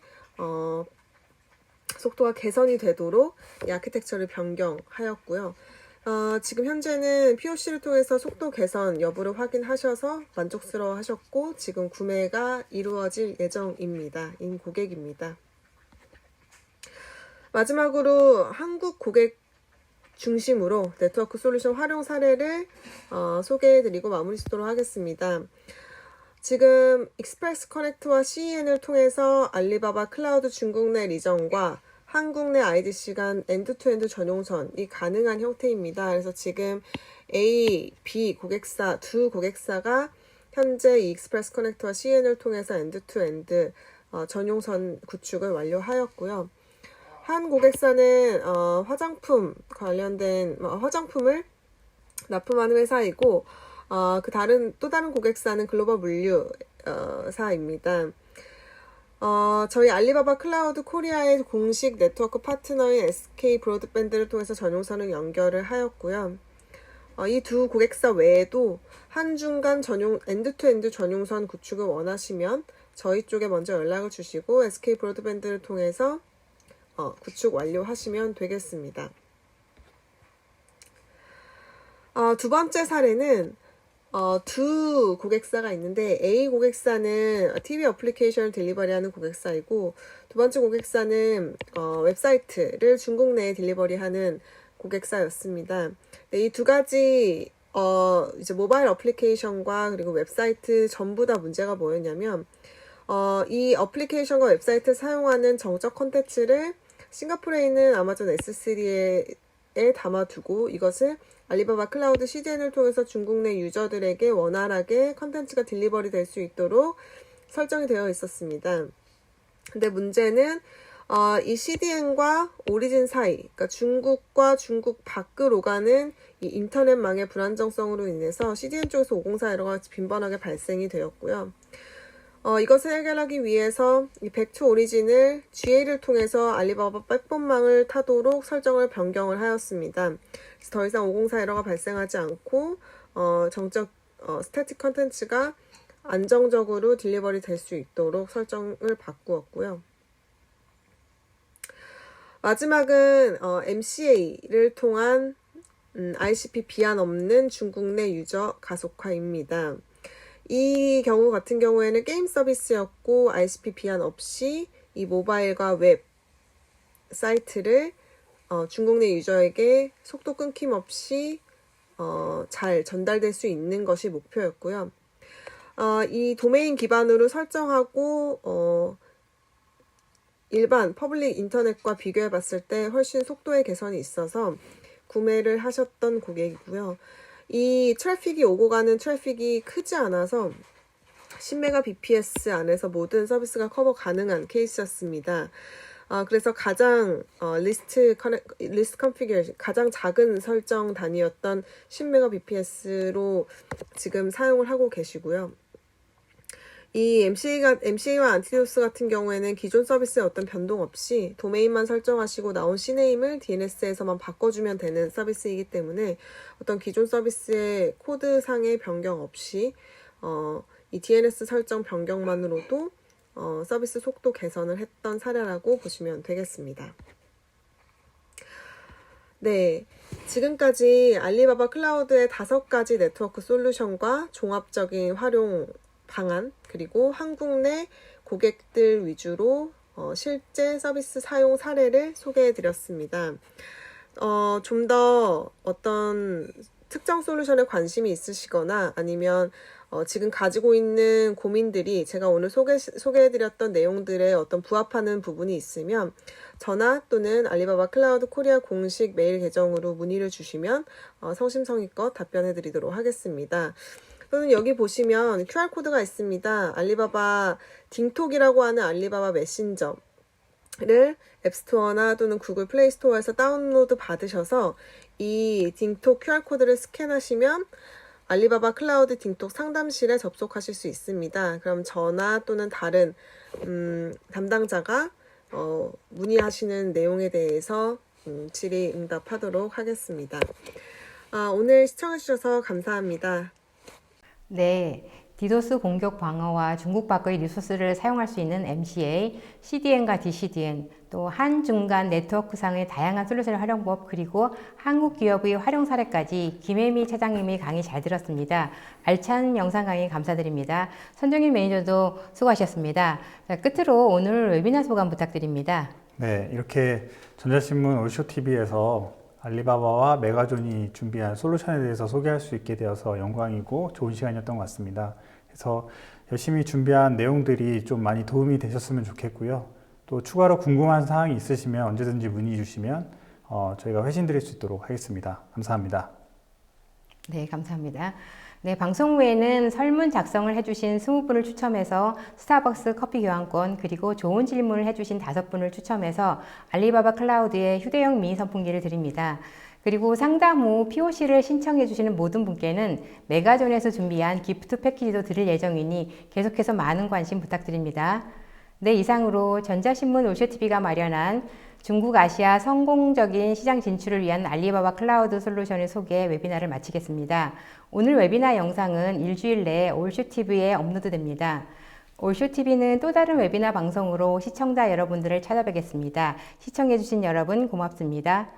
속도가 개선이 되도록 이 아키텍처를 변경하였고요. 지금 현재는 POC를 통해서 속도 개선 여부를 확인하셔서 만족스러워 하셨고 지금 구매가 이루어질 예정입니다. 인 고객입니다. 마지막으로 한국 고객 중심으로 네트워크 솔루션 활용 사례를 소개해드리고 마무리 짓도록 하겠습니다. 지금 익스프레스 커넥트와 CEN을 통해서 알리바바 클라우드 중국 내 리전과 한국 내 IDC 간 엔드투엔드 전용선이 가능한 형태입니다. 그래서 지금 A, B 고객사 두 고객사가 현재 이 익스프레스 커넥트와 CN을 통해서 엔드투엔드 전용선 구축을 완료하였고요. 한 고객사는 화장품 관련된 화장품을 납품하는 회사이고 또 다른 고객사는 글로벌 물류사입니다. 저희 알리바바 클라우드 코리아의 공식 네트워크 파트너인 SK 브로드밴드를 통해서 전용선을 연결을 하였고요. 이 두 고객사 외에도 한중간 엔드투엔드 전용선 구축을 원하시면 저희 쪽에 먼저 연락을 주시고 SK 브로드밴드를 통해서 구축 완료하시면 되겠습니다. 두 번째 사례는 두 고객사가 있는데 A 고객사는 TV 어플리케이션을 딜리버리하는 고객사이고 두 번째 고객사는 웹사이트를 중국 내에 딜리버리하는 고객사였습니다. 이 두 가지 이제 모바일 어플리케이션과 그리고 웹사이트 전부 다 문제가 뭐였냐면 이 어플리케이션과 웹사이트를 사용하는 정적 콘텐츠를 싱가포르에 있는 아마존 S3에 담아두고 이것을 알리바바 클라우드 CDN을 통해서 중국 내 유저들에게 원활하게 컨텐츠가 딜리버리 될 수 있도록 설정이 되어 있었습니다. 근데 문제는 이 CDN과 오리진 사이, 그러니까 중국과 중국 밖으로 가는 이 인터넷망의 불안정성으로 인해서 CDN 쪽에서 504 에러가 빈번하게 발생이 되었고요. 이것을 해결하기 위해서 이 Back to Origin을 GA를 통해서 알리바바 백본망을 타도록 설정을 변경을 하였습니다. 그래서 더 이상 504 에러가 발생하지 않고 정적 스태틱 컨텐츠가 안정적으로 딜리버리 될 수 있도록 설정을 바꾸었고요. 마지막은 MCA를 통한 ICP 비안 없는 중국 내 유저 가속화입니다. 이 경우 같은 경우에는 게임 서비스였고 ICP 비안 없이 이 모바일과 웹 사이트를 중국 내 유저에게 속도 끊김 없이 잘 전달될 수 있는 것이 목표였고요. 이 도메인 기반으로 설정하고 일반 퍼블릭 인터넷과 비교해 봤을 때 훨씬 속도의 개선이 있어서 구매를 하셨던 고객이고요. 이 트래픽이 오고 가는 트래픽이 크지 않아서 10Mbps 안에서 모든 서비스가 커버 가능한 케이스였습니다. 그래서 가장 리스트 컨피규레이션 가장 작은 설정 단위였던 10Mbps로 지금 사용을 하고 계시고요. 이 MCA와 안티도스 같은 경우에는 기존 서비스에 어떤 변동 없이 도메인만 설정하시고 나온 CNAM을 DNS에서만 바꿔주면 되는 서비스이기 때문에 어떤 기존 서비스의 코드상의 변경 없이 이 DNS 설정 변경만으로도 서비스 속도 개선을 했던 사례라고 보시면 되겠습니다. 네, 지금까지 알리바바 클라우드의 5가지 네트워크 솔루션과 종합적인 활용 방안, 그리고 한국 내 고객들 위주로 실제 서비스 사용 사례를 소개해 드렸습니다. 좀 더 어떤 특정 솔루션에 관심이 있으시거나 아니면 지금 가지고 있는 고민들이 제가 오늘 소개해드렸던 내용들에 어떤 부합하는 부분이 있으면 전화 또는 알리바바 클라우드 코리아 공식 메일 계정으로 문의를 주시면 성심성의껏 답변해드리도록 하겠습니다. 또는 여기 보시면 QR코드가 있습니다. 알리바바 딩톡이라고 하는 알리바바 메신저를 앱스토어나 또는 구글 플레이스토어에서 다운로드 받으셔서 이 딩톡 QR코드를 스캔하시면 알리바바 클라우드 딩톡 상담실에 접속하실 수 있습니다. 그럼 저나 또는 다른 담당자가 문의하시는 내용에 대해서 질의응답하도록 하겠습니다. 오늘 시청해주셔서 감사합니다. 네, 디도스 공격 방어와 중국 밖의 리소스를 사용할 수 있는 MCA, CDN과 DCDN, 또 한중간 네트워크상의 다양한 솔루션 활용법, 그리고 한국 기업의 활용 사례까지 김혜미 차장님이 강의 잘 들었습니다. 알찬 영상 강의 감사드립니다. 선정인 매니저도 수고하셨습니다. 자, 끝으로 오늘 웨비나 소감 부탁드립니다. 네, 이렇게 전자신문 올쇼TV에서 알리바바와 메가존이 준비한 솔루션에 대해서 소개할 수 있게 되어서 영광이고 좋은 시간이었던 것 같습니다. 그래서 열심히 준비한 내용들이 좀 많이 도움이 되셨으면 좋겠고요. 또 추가로 궁금한 사항이 있으시면 언제든지 문의 주시면 저희가 회신 드릴 수 있도록 하겠습니다. 감사합니다. 네, 감사합니다. 네, 방송 후에는 설문 작성을 해주신 20분을 추첨해서 스타벅스 커피 교환권, 그리고 좋은 질문을 해주신 5분을 추첨해서 알리바바 클라우드의 휴대용 미니 선풍기를 드립니다. 그리고 상담 후 POC를 신청해 주시는 모든 분께는 메가존에서 준비한 기프트 패키지도 드릴 예정이니 계속해서 많은 관심 부탁드립니다. 네, 이상으로 전자신문 올쇼TV가 마련한 중국 아시아 성공적인 시장 진출을 위한 알리바바 클라우드 솔루션의 소개 웨비나를 마치겠습니다. 오늘 웨비나 영상은 일주일 내에 올쇼TV에 업로드됩니다. 올쇼TV는 또 다른 웨비나 방송으로 시청자 여러분들을 찾아뵙겠습니다. 시청해주신 여러분 고맙습니다.